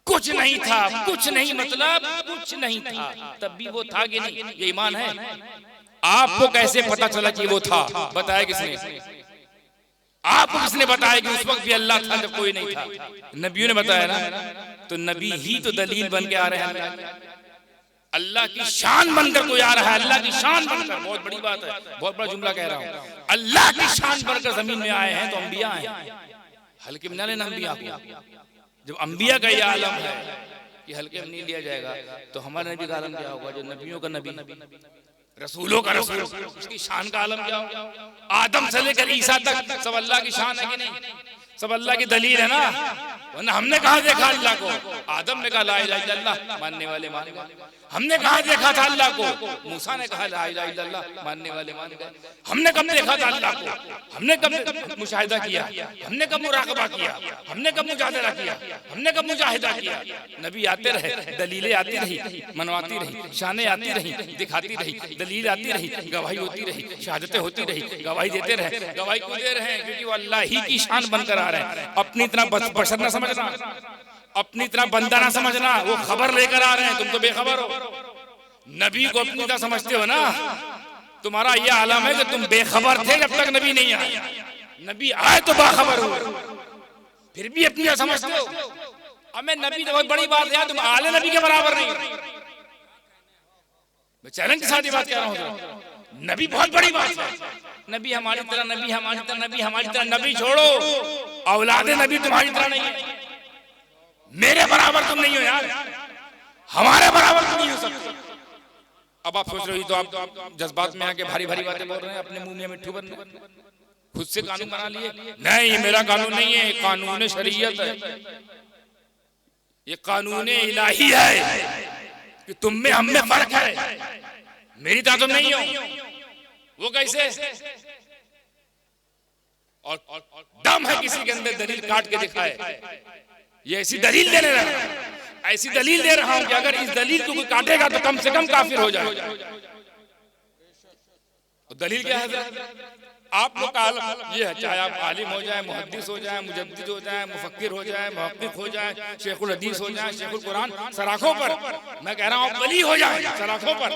कुछ नहीं था, कुछ नहीं मतलब कुछ नहीं था, तब भी वो था कि नहीं? ये ईमान है। आपको कैसे पता चला कि वो था? बताया किसने? आपको किसने बताया कि उस वक्त भी अल्लाह था जब कोई नहीं था? नबियों ने बताया ना। तो नबी ही तो दलील बन के आ रहे हैं, अल्लाह की शान बनकर कोई आ रहा है, अल्लाह की शान बनकर। बहुत बड़ी बात है, बहुत बड़ा जुमला कह रहा हूं। अल्लाह की शान बनकर जमीन में आए हैं तो अंबिया हैं, हल्के में ना लेना अंबिया को। जब अंबिया का यह आलम है कि हल्के में नहीं लिया जाएगा तो हमारे नबी का आलम क्या होगा? जो नबियों का नबी, रसूलों का रसूल, उसकी शान का आलम क्या होगा? आदम से लेकर ईसा तक सब अल्लाह की शान है कि नहीं? सब अल्लाह की दलील है ना। वरना हमने कहा देखा अल्लाह को? आदम ने कहा ला इलाहा इल्लल्लाह, मानने वाले मान गए। हमने कहा देखा था अल्लाह को? मूसा ने कहा ला इलाहा इल्लल्लाह, मानने वाले मान गए। हमने कब देखा था अल्लाह को? हमने कब मुशाहिदा किया? हमने कब मुराकबा किया? हमने कब मुजाहिदा किया? हमने कब मुजाहिदा किया? नबी आते रहे, दलीलें आती रही, मनवाती रही, शानें आती रही, दिखाती रही, दलील आती रही, गवाही होती रही, शहादतें होती रही, गवाही देते रहे। गवाही क्यों दे रहे हैं? क्योंकि वो अल्लाह ही की शान बनकर आ रहे हैं। अपनी तरह बशर ना समझना, अपनी तरह बंदा ना समझना। वो खबर लेकर आ रहे हैं, तुम तो बेखबर हो। नबी को अपनी तरह समझते हो ना। तुम्हारा यह आलम है कि तुम बेखबर थे जब तक नबी नहीं आए, नबी आए तो बाखबर हुए, फिर भी अपनी तरह समझते हो। अब मैं नबी तो बहुत बड़ी बात है, तुम आले नबी के बराबर नहीं। मैं चैलेंज के साथ ये बात कह रहा हूँ। नबी बहुत बड़ी बात है। नबी हमारी तरह, नबी हमारी तरह, नबी हमारी तरह, नबी छोड़ो, औलादे नबी तुम्हारी तरह नहीं है। मेरे बराबर तुम नहीं हो यार, हमारे बराबर तुम नहीं हो सकते। अब आप सोच रहे हो तो आप जज्बात में आके भारी भारी बातें बोल रहे हैं, अपने मुंह में मिट्ठू बन रहे, खुद से कानून बना लिए। नहीं, ये मेरा कानून नहीं है, कानून शरीयत है, ये कानून इलाही है कि तुम में हम में फर्क है, मेरी तरह तुम नहीं हो। वो कैसे? और दम है किसी के अंदर दलील काट के दिखाए। ये ऐसी दलील दे रहा है, ऐसी दलील दे रहा हूं कि अगर इस दलील को कोई काटेगा तो कम से कम काफिर हो जाए। दलील क्या है? आप लोग का ये है, चाहे आप आलिम हो जाए, मुहद्दिस हो जाए, मुजद्दिद हो जाए, मुफक्किर हो जाए, मुहक्किक हो जाए, शेखुल हदीस हो जाए, शेखुल कुरान, सराखों पर मैं कह रहा हूं वली हो जाए सराखों पर,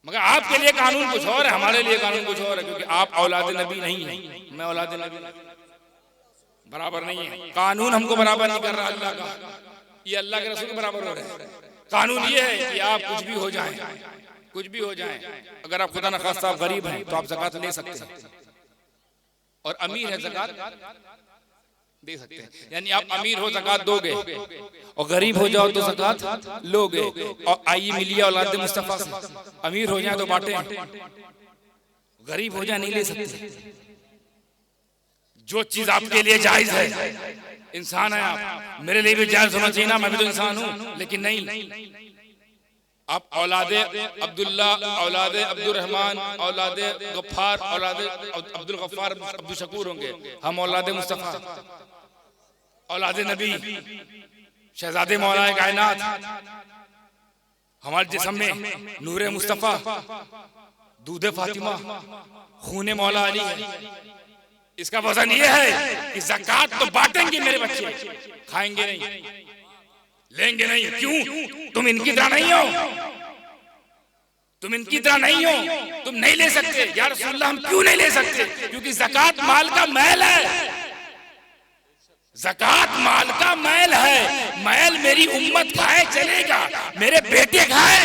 मगर आपके लिए कानून कुछ और है, हमारे लिए कानून कुछ और है, क्योंकि आप औलाद नबी नहीं है, मैं औलाद नबी बराबर नहीं है। कानून हमको बराबर नहीं कर रहा अल्लाह का, ये अल्लाह के रसूल के बराबर हो रहे हैं। कानून ये है कि आप कुछ भी हो जाएं, कुछ भी हो जाएं, अगर आप खुदा न खास्ता आप गरीब हैं तो आप ज़कात ले सकते हैं, और अमीर है ज़कात दे सकते हैं। यानी आप अमीर हो ज़कात दोगे, और गरीब हो जाओ तो ज़कात लोगे। और आइए मिलिए औलाद मुस्तफा से, अमीर हो जाए तो बांटे, गरीब हो जाए नहीं ले सकते। जो चीज आपके लिए जायज है, इंसान है आप, मेरे लिए भी जायज होना चाहिए ना, मैं भी तो इंसान हूं, लेकिन नहीं, आप औलादे अब्दुल्ला, औलादे अब्दुल रहमान, औलादे गफ्फार, औलादे अब्दुल गफ्फार, अब्दुल शकूर होंगे, हम औलादे मुस्तफा, औलादे नबी, शहजादे मौलाए कायनात, हमारे जिस्म में नूरे मुस्तफा, दूधे फातिमा, खूने मौला अली है। इसका वजन ये है कि ज़कात तो बांटेंगे मेरे बच्चे, खाएंगे नहीं, लेंगे नहीं। क्यों? तुम इनकी तरह नहीं हो, तुम इनकी तरह नहीं हो, तुम नहीं ले सकते। या रसूलल्लाह हम क्यों नहीं ले सकते? क्योंकि ज़कात माल का मैल है, ज़कात माल का मैल है। मैल मेरी उम्मत खाए चलेगा, मेरे बेटे खाए,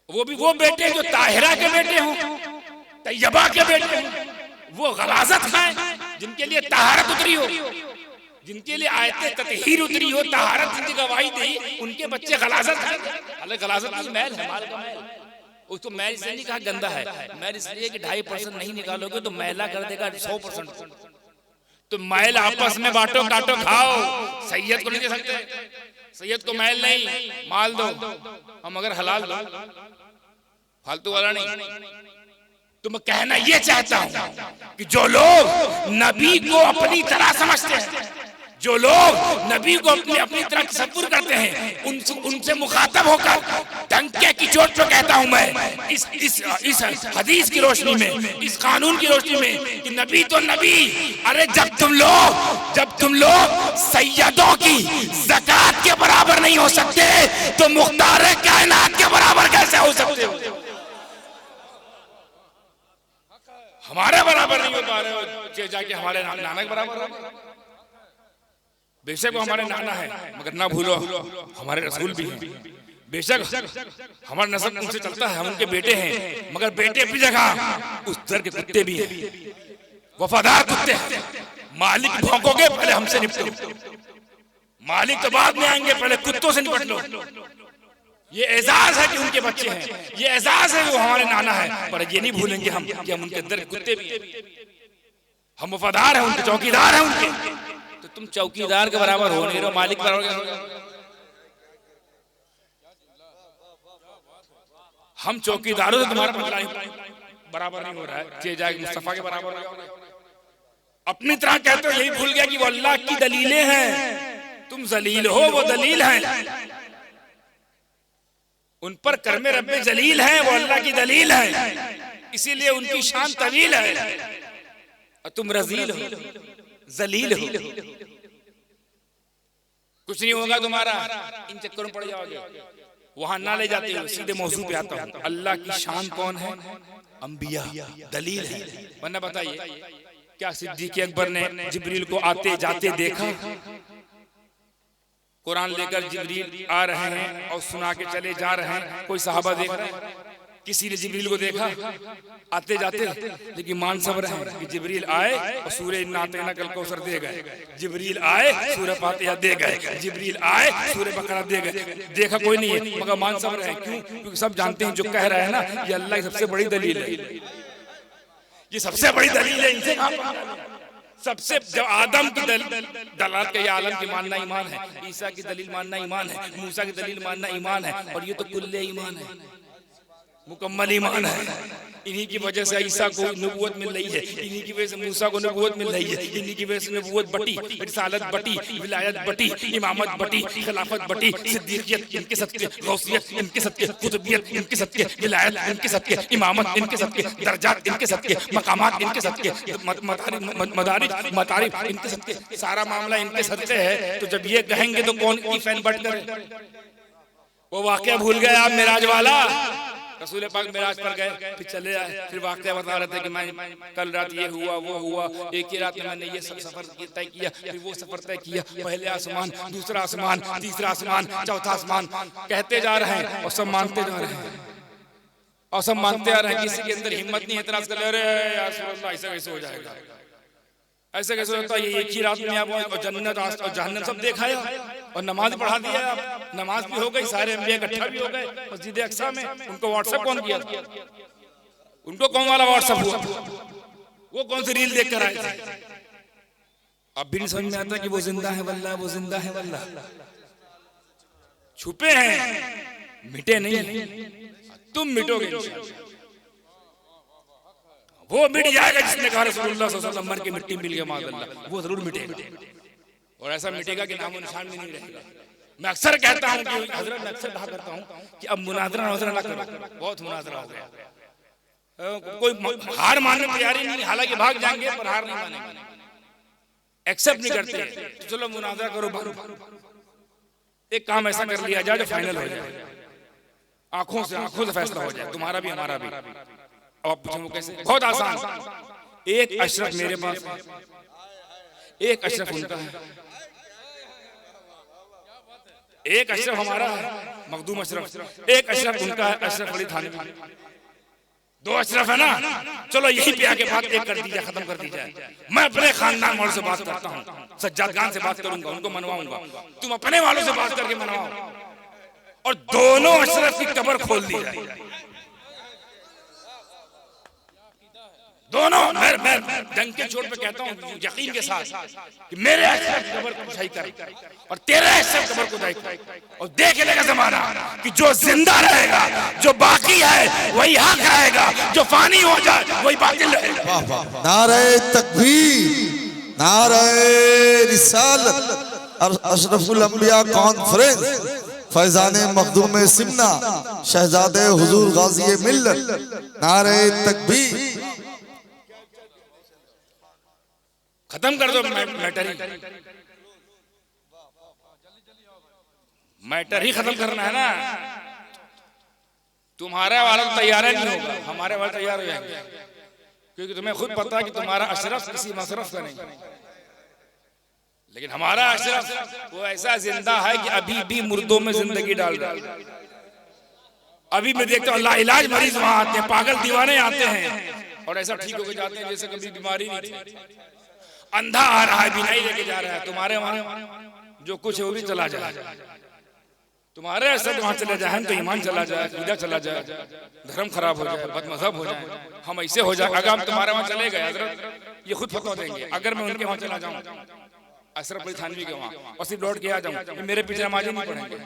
वो भी वो बेटे जो ताहिरा के बेटे हों, तैयबा के बेटे हों, वो गलाजत खाएं, जिनके लिए तहारत उतरी हो, जिनके लिए आयते ततहीर उतरी हो, तहारत जिनकी गवाही दी, उनके बच्चे गलाजत खाएं। हालांकि गलाजत की मैल है, माल का मैल। उसको मैल इसलिए नहीं कहा गंदा है, मैल इसलिए कि 2.5% नहीं निकालोगे तो मैला कर देगा 100%। तो मैल आपस में बांटो, काटो, खाओ। सैयद को नहीं दे सकते, सैयद को मैल नहीं, माल दो, हम अगर हलाल दो, फालतू वाला नहीं। तो मैं कहना ये चाहता हूं कि जो लोग नबी को अपनी तरह समझते हैं, जो लोग नबी को अपनी तरह तसव्वुर करते हैं, उनसे मुखातब होकर डंके की चोट पर कहता हूं मैं, इस हदीस की रोशनी में, इस कानून की रोशनी में कि नबी तो नबी, अरे जब तुम लोग सैयदों की ज़कात के बराबर नहीं हो सकते तो मुख्तार कायनात के बराबर कैसे हो सकते हो? हमारे बराबर नहीं हो पा रहे हो, जाके हमारे नाना के बराबर हो। बेशक वो हमारे नाना है, मगर ना भूलो हमारे रसूल भी हैं। बेशक हमारा नस्ब उनसे चलता है, हम उनके बेटे हैं, मगर बेटे की जगह उस दर के कुत्ते भी हैं, वफादार कुत्ते हैं। मालिक भौंकोगे पहले हमसे निपटो, मालिक तो बाद में आएंगे, पहले कुत्तों से निपट लो। ये एजाज है कि उनके बच्चे हैं, ये एजाज है वो हमारे नाना है, पर ये नहीं भूलेंगे हम कि हम उनके अंदर कुत्ते भी हैं, हम वफादार हैं उनके, चौकीदार हैं उनके। तो तुम चौकीदार के बराबर हो नहीं रहो, मालिक बराबर। हम चौकीदारों से तुम्हारा बराबर नहीं हो रहा है, जाए मुस्तफा के बराबर हो। अपनी तरह कहते हो, यही भूल गया कि वो अल्लाह की दलीलें हैं, तुम जलील हो, वो दलील हैं, उन पर कर्मे रब्बे जलील है, वो अल्लाह की दलील है, इसीलिए उनकी शान तवील है, और तुम रजील हो, जलील हो। कुछ नहीं होगा तुम्हारा, इन चक्करों में पड़ जाओगे, वहां ना ले जाते हो। सीधे मौजू पे आता हूं, अल्लाह की शान कौन है? अंबिया, दलील है। वरना बताइए, क्या सिद्दीक़ अकबर ने जिब्रील को आते जाते देखा? कुरान लेकर जिब्रील आ रहे हैं और सुना के चले जा रहे हैं। कोई सहाबा देख रहे हैं, किसी ने जिब्रील को देखा आते जाते, लेकिन मान सब रहे हैं कि जिब्रील आए और सूरह इन्ना अतैना कल कौसर दे गए, जिब्रील आए सूरह फातिहा दे गए, जिब्रील आए सूरह बकरा दे गए। देखा कोई नहीं है मगर मान सब रहे हैं। क्यों? क्योंकि सब जानते हैं जो कह रहे हैं ना ये अल्लाह की सबसे बड़ी दलील है, ये सबसे बड़ी दलील है। इनसे सबसे जब आदम की दलालत का आलम की मानना ईमान है, ईसा की दलील मानना ईमान है, मूसा की दलील मानना ईमान है, और ये तो कुल्ले ईमान है, मुकम्मल ईमान है। इन्हीं की वजह से ईसा को नबूवत मिल रही है, इन्हीं की वजह से मूसा को नबूवत मिल रही है, इन्हीं की वजह से नबूवत बटी, रिसालत बटी, विलायत बटी, इमामत बटी, खिलाफत बटी, सिद्दीकियत इनके सदके, गौसियत इनके सदके, कुतुबियत इनके सदके, विलायत इनके सदके, इमामत इनके सदके, दर्जात इनके सदके, मकामात इनके सदके, मतारिफ इनके सदके, सारा मामला इनके सदके है। तो जब ये कहेंगे तो कौन की फैन बट करे? वो वाकया भूल गए आप मेराज वाला। रसूल पाक मेराज पर गए, फिर चले आए, फिर वाकया बता रहे थे कि मैं कल रात ये हुआ वो हुआ, एक ही रात में मैंने ये सफर तय किया, फिर वो सफर तय किया, पहले आसमान, दूसरा आसमान, तीसरा आसमान, चौथा आसमान, कहते जा रहे हैं और सब मानते जा रहे हैं, और सब मानते आ रहे हैं। किसी के अंदर हिम्मत नहीं, एतराज कर ले, अरे यार ऐसा कैसे हो जाएगा, ऐसा कैसे होता है? ये एक ही रात में आप और जन्नत और जहन्नम सब देखा है, और नमाज पढ़ा दिया आप, नमाज भी हो गई, सारे अंबिया इकट्ठा भी हो गए मस्जिद अक्सा में। उनको व्हाट्सएप कौन किया था? उनको कौन वाला व्हाट्सएप हुआ? वो कौन सी रील देख कर आए थे? अब भी नहीं समझ में आता कि वो जिंदा है वल्लाह, वो जिंदा है वल्लाह। छुपे हैं, मिटे नहीं, तुम मिटोगे इंशाअल्लाह। वो मिट जाएगा जिसने कहा रसूलुल्लाह सल्लल्लाहु अलैहि वसल्लम मर के मिट्टी मिल गया माज़अल्लाह, वो जरूर मिटेगा, और ऐसा मिटेगा कि नामो निशान भी नहीं रहेगा। मैं अक्सर कहता हूं कि हजरत, मैं अक्सर कहा करता हूं कि अब मुनाजरा ना करो, बहुत मुनाजरा हो गया, कोई हार मानने की तैयारी नहीं, हालांकि भाग जाएंगे पर हार नहीं मानेंगे, एक्सेप्ट नहीं करते। तो चलो मुनाजरा करो, एक काम ऐसा कर लिया जाए जो फाइनल हो जाए, आंखों से फैसला हो जाए, तुम्हारा भी हमारा भी। अब आप पूछो कैसे? बहुत आसान। एक अशरफ मेरे पास है, एक अशरफ उनका है, एक अशरफ हमारा है मखदूम अशरफ, एक अशरफ उनका है अशरफ अली थानवी। दो अशरफ है ना, चलो यही पे आके बात एक कर दी जाए, खत्म कर दी जाए। मैं अपने खानदान वालों से बात करता हूँ, सज्जाद खान से बात करूंगा, उनको मनवाऊंगा, तुम अपने वालों से बात करके मनवाओ, और दोनों अशरफ की कब्र खोल दी जाए। दोनों मैं जंग के चोट पे कहता हूँ यकीन के साथ कि मेरे अशरफ कब्र को सही कर और तेरे अशरफ कब्र को सही कर, और देख लेगा जमाना कि जो जिंदा रहेगा, जो बाकी है वही हक रहेगा, जो फानी हो जाए वही बातिल रहेगा। नारे तकबीर, नारे रिसालत, अशरफुल अंबिया कॉन्फ्रेंस, फैजान मखदूम सिमना, शहजादे हुजूर गाजी मिल्लत, नारे तकबीर। खत्म कर दो मैटर ही खत्म करना है ना। तुम्हारा वाला तैयार नहीं होगा, हमारे वाला तैयार हो जाएंगे, क्योंकि तुम्हें खुद पता है कि तुम्हारा अशरफ किसी मशरफ का नहीं, लेकिन हमारा अशरफ वो ऐसा जिंदा है कि अभी भी मुर्दों में जिंदगी डाल रहा है। अभी मैं देखता हूँ लाइलाज मरीज वहां आते हैं, पागल दीवाने आते हैं, और ऐसा ठीक होकर जाते हैं जैसे कभी बीमारी नहीं थी। अंधा आ रहा है, बिनाई लेके जा रहा है, तुम्हारे वहां जो कुछ है वो भी चला जाए, तुम्हारे सब वहां चले जाए, तो ईमान चला जाए, ईदा चला जाए, धर्म खराब हो जाए, बदमज़हब हो जाए, हम ऐसे हो जाए। अगर हम तुम्हारे वहां चले गए हजरत, ये खुद फतवा देंगे, अगर मैं उनके वहां चला जाऊं अशरफ अली थानवी के वहां और सिर्फ लौट के आ जाऊं, मेरे पीछे नमाज़ नहीं पढ़ेंगे,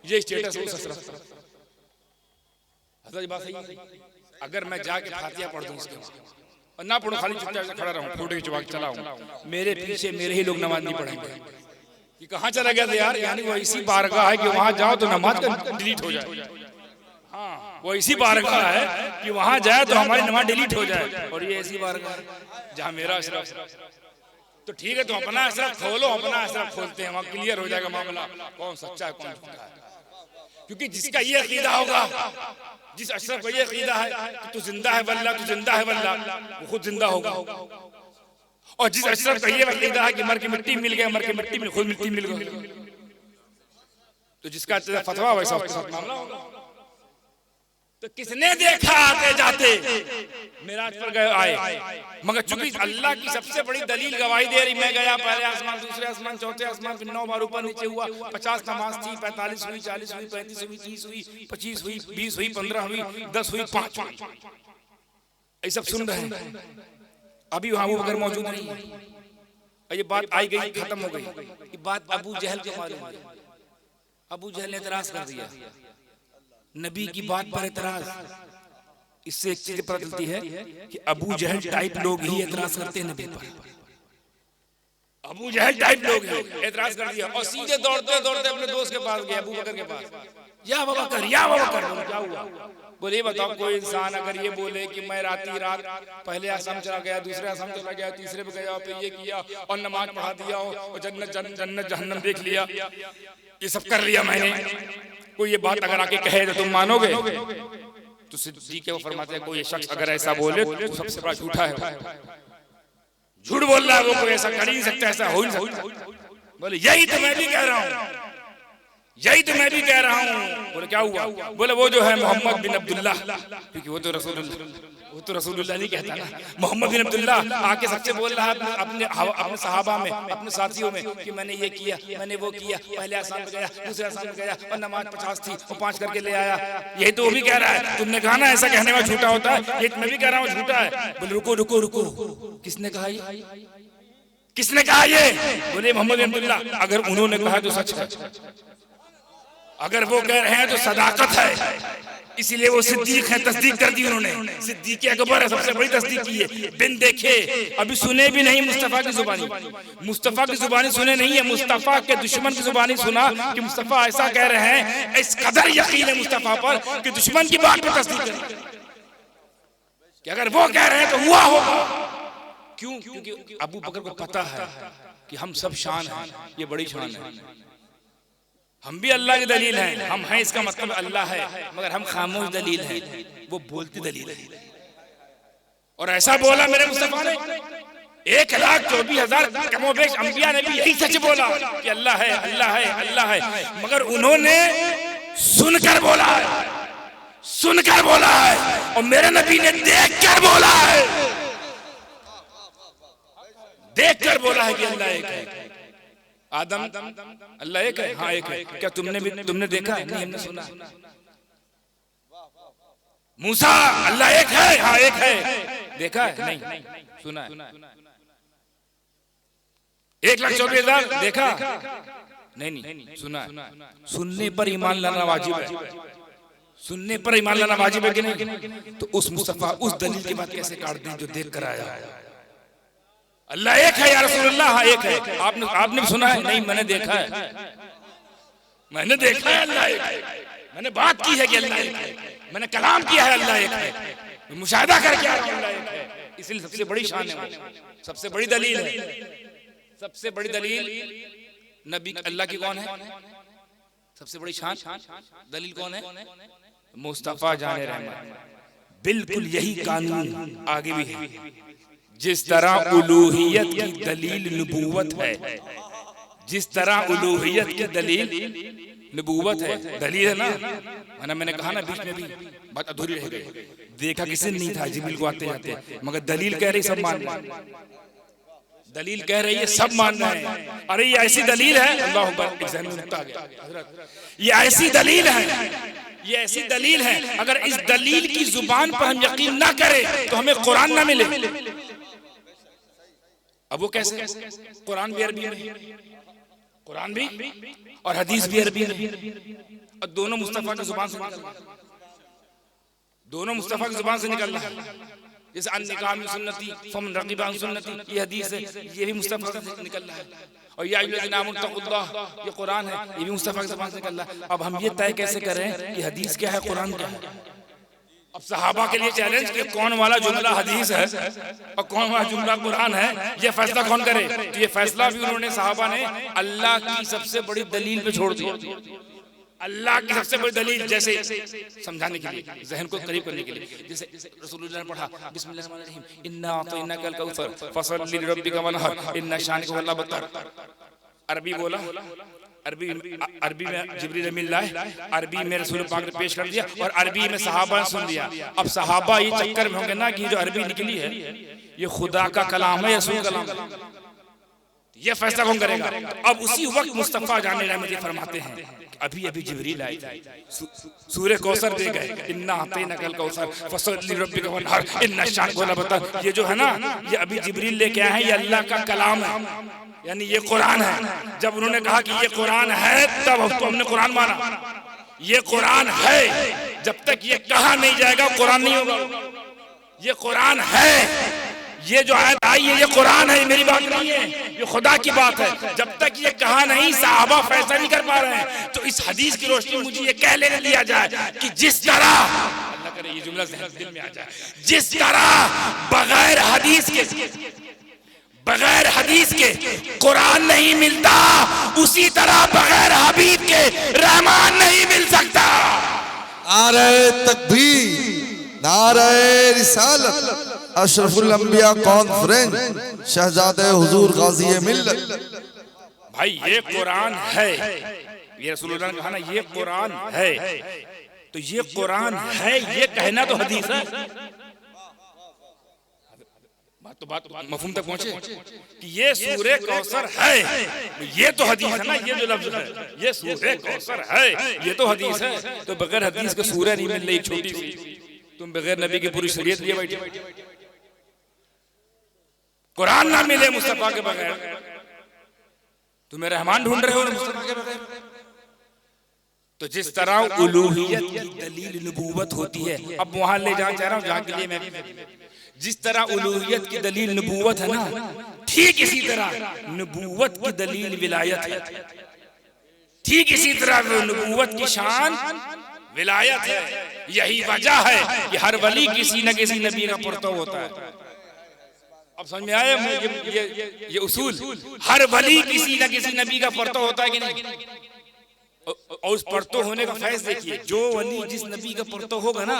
ये स्टेटस है उस अशरफ। हजरत बात सही, अगर मैं जाके फातिहा पढ़ दूं इसके और ना पढ़ो, खाली चुपचाप से खड़ा रहूं, फोटो खिंचवा के चला हूं, मेरे पीछे मेरे ही लोग नमाज नहीं पढ़ेंगे कि कहां चला गया था यार। यानी वो ऐसी बारगाह है कि वहां जाओ तो नमाज का डिलीट हो जाए। हाँ, वो ऐसी बारगाह है कि वहां जाए तो हमारी नमाज डिलीट हो जाए, और ये ऐसी बारगाह जहां मेरा अशरफ। तो ठीक है, तो अपना अशरफ खोलो, अपना अशरफ खोलते हैं, वहां क्लियर हो जाएगा मामला कौन सच्चा है कौन झूठा है। क्योंकि जिसका ये अकीदा होगा, जिस अशरफ का ये अकीदा है कि तू जिंदा है वल्लाह, तू जिंदा है वल्लाह, वो खुद जिंदा होगा। और जिस अशरफ का ये अकीदा है कि मर के मिट्टी मिल गया, मर के मिट्टी में खुद मिट्टी मिल गई, तो जिसका फतवा वैसा उसके साथ मामला होगा। तो किसने देखा आते जाते मेराज पर गए आए, मगर चूंकि अल्लाह की सबसे बड़ी दलील गवाही दे रही, मैं गया पहले आसमान, दूसरे आसमान, चौथे आसमान, फिर 9 बार ऊपर नीचे हुआ, 50 नमाज थी, 45 हुई, 40 हुई, 35 हुई, 30 हुई, 25 हुई, 20 हुई, 15 हुई, 10 हुई, 5 हुई, ये सब सुन रहे हैं। अभी वहां अबू बकर मौजूद नहीं है। ये बात आई गई, खत्म हो गई। ये बात अबू जहल को मालूम है। अबू जहल ने एतराज कर दिया, नबी की बात पर एतराज। इससे एक चीज पता चलती है कि अबू जहल टाइप लोग ही एतराज करते हैं नबी पर। अबू जहल टाइप लोग एतराज कर दिया और सीधे दौड़ते दौड़ते अपने दोस्त के पास गए, अबू बकर के पास। या अबू बकर, या अबू बकर, क्या हुआ? बोले ये बताओ, कोई इंसान अगर ये बोले कि मैं रात पहले आसमान चला गया, दूसरे आसमान चला गया, तीसरे पे गया, फिर ये किया और नमाज पढ़ा दिया और जन्नत जहन्नम देख लिया, ये सब कर लिया मैंने, कोई ये बात अगर आके कहे तो तुम मानोगे? तो सिद्दीक़ वो फरमाते हैं, कोई शख्स अगर ऐसा बोले तो सबसे बड़ा झूठा है, झूठ बोल रहा है वो, कोई ऐसा कर ही नहीं सकता, ऐसा हो ही नहीं सकता। बोले यही तो मैं भी कह रहा हूँ, यही तो मैं भी कह रहा हूँ। बोले क्या हुआ? बोले वो जो है मोहम्मद बिन अब्दुल्लाह, क्योंकि वो तो रसूलुल्लाह नहीं कहता ना, मोहम्मद बिन अब्दुल्लाह आके सबसे बोल रहा है अपने सहाबा में, अपने साथियों में कि मैंने ये किया, मैंने वो किया, पहले आसान पे गया, दूसरे आसान पे गया और नमाज 50 थी वो 5 करके ले आया। यही तो वो भी कह रहा है। तुमने कहा ना ऐसा कहने में झूठा होता है, ये मैं भी कह रहा हूँ झूठा है। बोले रुको रुको रुको, किसने कहा ये? किसने कहा ये? बोले मोहम्मद बिन अब्दुल्लाह। अगर उन्होंने कहा तो सच है, अगर वो कह रहे हैं तो सदाकत है, इसीलिए वो सिद्दीक है, तस्दीक कर दी उन्होंने। सिद्दीक अकबर है, सबसे बड़ी तस्दीक की है। बिन देखे, अभी सुने भी नहीं मुस्तफा की जुबानी, मुस्तफा की जुबानी सुने नहीं है, मुस्तफा के दुश्मन की जुबानी सुना कि मुस्तफा ऐसा कह रहे हैं। इस कदर यकीन है मुस्तफा पर कि दुश्मन की बात पर तस्दीक करें कि अगर वो कह रहे हैं तो हुआ होगा। क्यों? क्योंकि अबू बकर को पता है कि हम सब शान हैं, ये बड़ी शान है, हम भी अल्लाह की दलील हैं, हम हैं इसका मतलब अल्लाह है, मगर हम खामोश दलील हैं, वो बोलती दलील है। और ऐसा बोला मेरे मुस्तफा ने, 1,24,000 कमोबेश अंबिया ने भी यही सच बोला कि अल्लाह है, अल्लाह है, अल्लाह है, मगर उन्होंने सुनकर बोला है, सुनकर बोला है, और मेरे नबी ने देखकर बोला है, देखकर बोला है कि अल्लाह एक है। आदम अल्लाह एक है? हाँ एक है। क्या तुमने देखा है? नहीं, हमने सुना। मूसा अल्लाह एक है? हाँ एक है। देखा है? नहीं, सुना है। 1,24,000 देखा? नहीं, सुना है। सुनने पर ईमान लाना वाजिब है, सुनने पर ईमान लाना वाजिब है कि नहीं? तो उस मुस्तफा उस दलील की बात कैसे काट दी जो देख कर आया? अल्लाह एक है या रसूलुल्लाह? हाँ एक है। आपने सुना है? नहीं, मैंने देखा है, मैंने देखा है अल्लाह एक है, मैंने बात की है कि अल्लाह एक है, मैंने कलाम किया है अल्लाह एक है, मुशाहिदा करके आया हूं अल्लाह एक है। इसलिए सबसे बड़ी शान है, सबसे बड़ी दलील है, सबसे बड़ी दलील नबी अल्लाह की कौन है? सबसे बड़ी शान दलील कौन है? मुस्तफा जाने रहमत। बिल्कुल यही कानून आगे भी है। जिस तरह उलूहियत की दलील नबूवत है, जिस तरह उलूहियत की दलील नबूवत है, दलील है ना, मैंने कहा ना बीच में भी बात अधूरी रह गई। देखा किसी नहीं था, जिब्रील को आते जाते, मगर दलील कह रही सब मान रहे हैं, दलील कह रही है सब मान रहे हैं। अरे ये ऐसी दलील है, अल्लाह अकबर, एग्जाम में नुक्ता आ गया, ये ऐसी दलील है, ये ऐसी दलील है, अगर इस दलील की जुबान पर हम यकीन ना करें तो हमें कुरान ना मिले। अब वो कैसे? कुरान भी अरबी में, कुरान भी और हदीस भी अरबी में, और दोनों मुस्तफा की जुबान से निकल रहा, दोनों मुस्तफा की जुबान से निकल रहा है। जैसे अन-निकाह मिन सुन्नती फमन रग़िबा अन सुन्नती, ये हदीस है, ये भी मुस्तफा से निकल रहा है। और या अय्युहल्लज़ीना आमनू तक़ुल्लाह, ये कुरान है, ये भी मुस्तफा की जुबान से निकल रहा है। अब हम ये तय कैसे करें कि हदीस क्या है, कुरान क्या है? अब सहाबा के लिए चैलेंज कि कौन वाला जुमला हदीस है और कौन वाला जुमला कुरान है, ये फैसला कौन करे? तो ये फैसला भी उन्होंने सहाबा ने अल्लाह की सबसे बड़ी दलील पे छोड़ दिया। अल्लाह की सबसे बड़ी दलील, जैसे समझाने के लिए, जहन को करीब करने के लिए, जैसे रसूलुल्लाह ने पढ़ा बिस्मिल्लाहिर्रहमानिर्रहीम, इन्ना अतैनाकल कौसर फसल्लि लिरब्बिका वनहर, इन्ना शानिका हुवल अबतर। अरबी बोला अरबी में जिब्रील अमीन लाए, अरबी में रसूल पाक ने पेश कर दिया और अरबी में सहाबा ने सुन लिया। अब सहाबा ये चक्कर में होंगे ना कि जो अरबी निकली है ये खुदा का कलाम है या रसूल कलाम है, ये फैसला कौन करेगा? अब उसी वक्त मुस्तफा जाने रहमत फरमाते हैं अभी अभी जिब्रील आए थे, सूरह कौसर दे गए, इन्ना अतैनाकल कौसर फसल्लि लिरब्बिका वनहर इन्ना शानिअक लअबतर। ये जो है ना ये अभी जिब्रील लेके आए हैं, ये अल्लाह का कलाम है, यानी ये कुरान है। जब उन्होंने कहा कि ये कुरान है तब तो हमने कुरान माना। ये कुरान है, जब तक ये कहा नहीं जाएगा कुरान नहीं होगा। ये कुरान है, ये जो आयत आई है ये कुरान है, मेरी बात नहीं है, ये खुदा की बात है। जब तक ये कहा नहीं सहाबा फैसला नहीं कर पा रहे हैं, तो इस हदीस की रोशनी मुझे ये कह लेने दिया जाए कि जिस तरह, अल्लाह करे ये जुमला दिल में आ जाए, जिस तरह बगैर हदीस के कुरान नहीं मिलता, उसी तरह बगैर हबीब के रहमान नहीं मिल सकता। नारे तकबीर, नारे रिसालत, अशरफुल अंबिया कॉन्फ्रेंस, शहजादे हुजूर गाज़ी मिल्लत। भाई ये कुरान है, ये रसूलुल्लाह ने कहा ना ये कुरान है, तो ये कुरान है ये कहना तो हदीस है। बात मफहूम तक पहुंचे कि ये सूरह कौसर है, ये तो हदीस है ना, ये जो लफ्ज है ये सूरह कौसर है, ये तो हदीस है। तो बगैर हदीस के सूरह नहीं मिल रही छोटी सी, तुम बगैर नबी की पूरी शरीयत लिए बैठे, कुरान ना मिले मुस्तफा के बगैर, तुम्हें रहमान ढूंढ रहे हो मुस्तफा के बगैर। तो जिस तरह उलूहियत की दलील नबूवत होती है, अब वहां ले जाना चाह रहा हूं जहां के लिए मैं, जिस तरह उलूहियत की दलील नबूवत है ना, ठीक इसी तरह नबूवत की दलील विलायत है, ठीक इसी तरह नबूवत की शान विलायत है। यही वजह है कि हर वली किसी न किसी नबी का परतव होता है। अब समझ में आया ये उसूल, हर वली किसी न किसी नबी का परतव होता है कि नहीं? और उस परतो होने का फैज़ देखिए, जो वली जिस नबी का परतो होगा ना,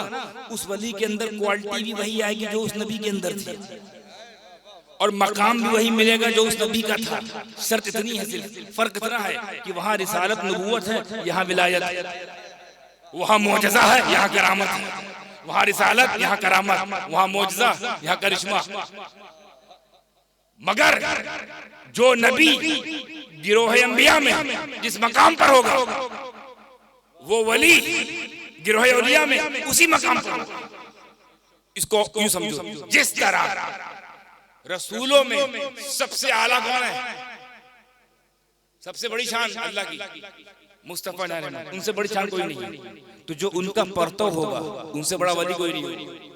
उस वली के अंदर क्वालिटी भी वही आएगी जो उस नबी के अंदर थी, और मकाम भी वही मिलेगा जो उस नबी का था। शर्त इतनी है, सिर्फ फर्क इतना है कि वहाँ रिसालत नबूवत है, यहाँ विलायत है, वहाँ मोजज़ा है, यहाँ करामत है। वहाँ रिसालत, यहाँ करामत, वहाँ मोजज़ा, यहाँ करिश्मा। मगर जो नबी गिरोह अंबिया में जिस मकाम पर होगा, वो वली गिरोह औलिया में उसी मकाम पर होगा। इसको यूं समझो, जिस तरह रसूलों में सबसे आला कौन है, सबसे बड़ी शान अल्लाह की मुस्तफा नारे, उनसे बड़ी शान कोई नहीं है। तो जो उनका परतव होगा उनसे बड़ा वली कोई नहीं होगा।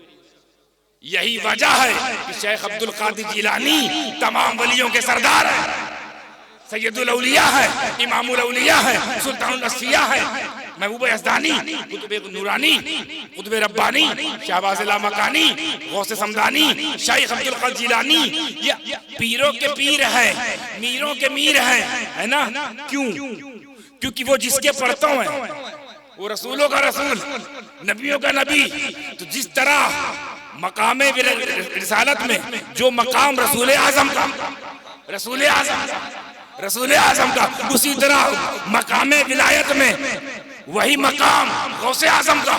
यही वजह है कि शेख अब्दुल कादिर जिलानी तमाम वलियों के सरदार है, सैयदुल औलिया है, इमामुल औलिया है, सुल्तानुल अस्फिया है, महबूब यज़दानी, कुतुब नूरानी, कुतुब रब्बानी, शहबाज लामकानी, गौसे समदानी, शेख अब्दुल कादिर जिलानी, ये पीरों के पीर है, मीरों के मीर है ना? क्यों? क्योंकि वो जिसके परतव हैं वो रसूलों का रसूल, नबियों का नबी। तो जिस तरह मकामे रिसालत में जो मकाम रसूल आजम का, उसी तरह मकामे विलायत में वही मकाम गौसे आजम का।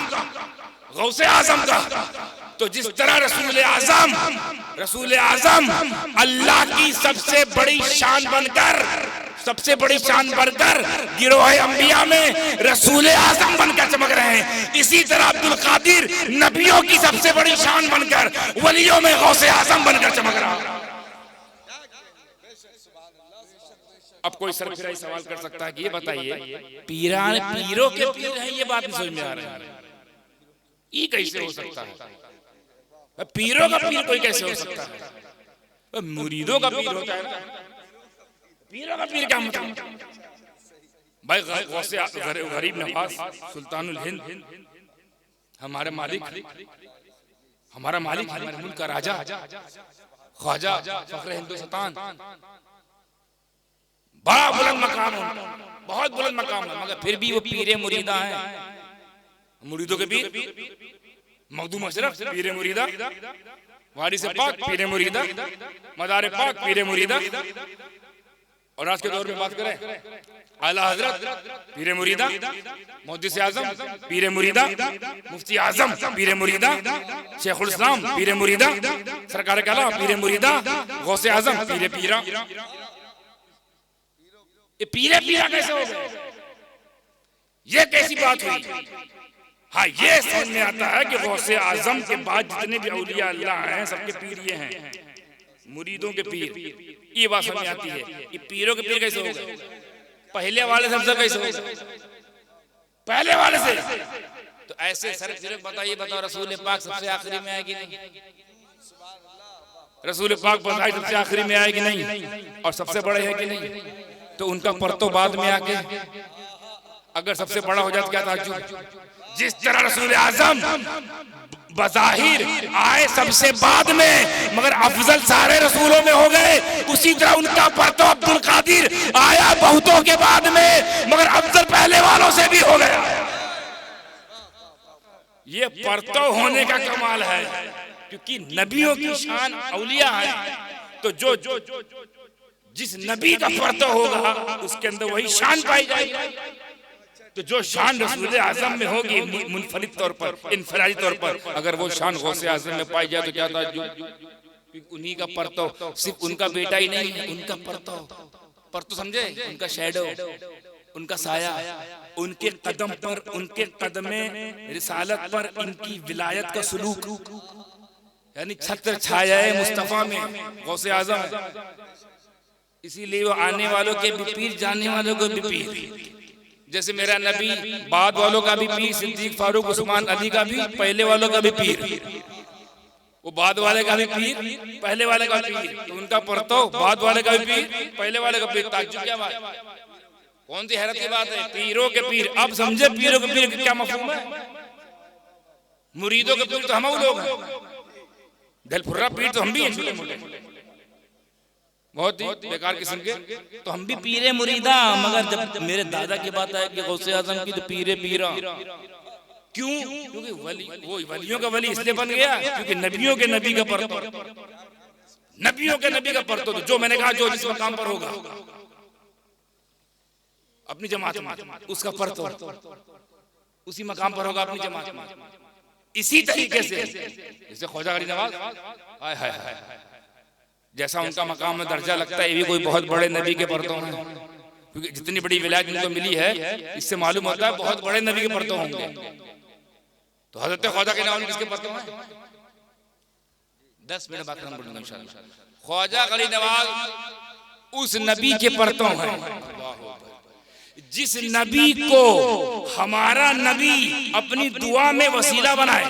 तो जिस तरह रसूल आजम अल्लाह की सबसे बड़ी शान बनकर गिरोह अंबिया में रसूल आजम बनकर चमक रहे हैं, इसी तरह अब्दुल कादिर नबियों की सबसे बड़ी शान बनकर वलियों में गौसे आजम बनकर चमक रहा है। अब कोई सरफिराई सवाल कर सकता है कि ये बताइए पीरों के पीर हैं, ये बात नहीं समझ में आ रही है, ये कैसे हो सकता है? पीरों का पीर कोई कैसे हो सकता है? मुरीदों का पीर होता है ना, पीरों का पीर क्या मतलब? भाई गौसे गरीब नवाज सुल्तानुल हिंद हमारे मालिक, हमारे मुल्क का राजा ख्वाजा फखरे हिंदुस्तान, बड़ा बुलंद मकाम है, बहुत बुलंद मकाम है, मगर फिर भी वो पीरे मुरीदा है। मुरीदों के पीर मखदूम अशरफ पीरे मुरीदा, वारिस पाक पीरे मुरीदा, मदार पाक पीरे मुरीदा, और आज के दौर में बात करें, आला हजरत पीर मुरीदा, मुहद्दिस आजम पीर मुरीदा, मुफ्ती आजम पीर मुरीदा, शेखुल इस्लाम पीर मुरीदा, सरकार काला पीर मुरीदा, गौसे आजम पीर पीरा। ये पीरे पीरा कैसे हो गए? ये कैसी बात हुई? हाँ, ये समझ में आता है कि गौसे आजम के बाद जितने भी औलिया अल्लाह हैं सबके पीर ये हैं, मुरीदों के पीर। ये बात समझ में आती है। ये पीरों के पीर कैसे हो गए? पहले वाले सबसे कैसे हो गए? पहले वाले से। तो ऐसे सर सिर्फ बताइए, बताओ रसूल पाक सबसे आखिरी में आएगी नहीं? रसूल पाक बताइए सबसे आखिरी में आएगी नहीं? और सबसे बड़े है कि नहीं? तो उनका परतो बाद में आके अगर सबसे बड़ा हो जाता क्या ताज्जुब? जिस तरह रसूल आजम बज़ाहिर आए सबसे बाद में मगर अफजल सारे रसूलों में हो गए, उसी तरह उनका परतो अब्दुल कादिर आया बहुतों के बाद में मगर अफजल पहले वालों से भी हो गया। ये परतो होने का कमाल है, क्योंकि नबियों की शान औलिया है। तो जो जिस नबी का परतो होगा उसके अंदर वही शान पाई जाएगी। तो जो शान रसूल आजम में होगी मुनफरिद तौर पर, इनफरादी तौर पर, अगर वो शान गौसे आजम में पाई जाए तो क्या ताज्जुब? उन्हीं का परतो, सिर्फ उनका बेटा ही नहीं है, उनका परतो समझे, उनका शैडो, उनका साया, उनके कदम पर, उनके कदमे रिसालत पर इनकी विलायत का सुलूक, यानी छत्र छाया मुस्तफा में गौसे आजम है। इसीलिए वो आने वालों के भी पीर, जाने वालों को भी पीर। जैसे मेरा नबी बाद वालों का भी पीर, सिद्दीक फारूक उस्मान अली का भी, पहले वालों का भी पीर, वो बाद वाले का भी पीर, पहले वाले का भी पीर। तो उनका परतो बाद वाले का भी पीर, पहले वाले का पीर। ताज्जुब क्या बात, कौन सी हैरत की बात है? पीरों के पीर। अब समझे पीरों के पीर क्या मफहूम है? मुरीदों के पीर तो हम लोग हैं, दिलफुर्रा पीर तो हम भी हैं, बहुत ही बेकार किस्म के। तो हम भी पीरे मुरीदा, मगर जब मेरे दादा की बात आए कि गौसे आजम की, तो पीरे पीरा। क्यों? क्योंकि वली, वो वलियों का वली इसलिए बन गया क्योंकि नबियों के नबी का परतो, नबियों के नबी का परतो। तो जो मैंने कहा, जो जिस मकाम पर होगा अपनी जमात में, उसका परतो उसी मकाम पर होगा अपनी जमात में। इसी तरीके से जैसे ख्वाजा गरीब नवाज, हाय हाय हाय, जैसा उनका मकाम में दर्जा लगता है, ये भी कोई बहुत बड़े नबी के परतों हैं, क्योंकि जितनी बड़ी विलायत उनको मिली है इससे मालूम होता है बहुत बड़े नबी के परतों होंगे। तो हजरत ख्वाजा के नाम किसके परतों हैं? 10 मिनट बात हम बोलेंगे इंशाअल्लाह। ख्वाजा गरीब नवाज उस नबी के परतों हैं जिस नबी को हमारा नबी अपनी दुआ में वसीला बनाए।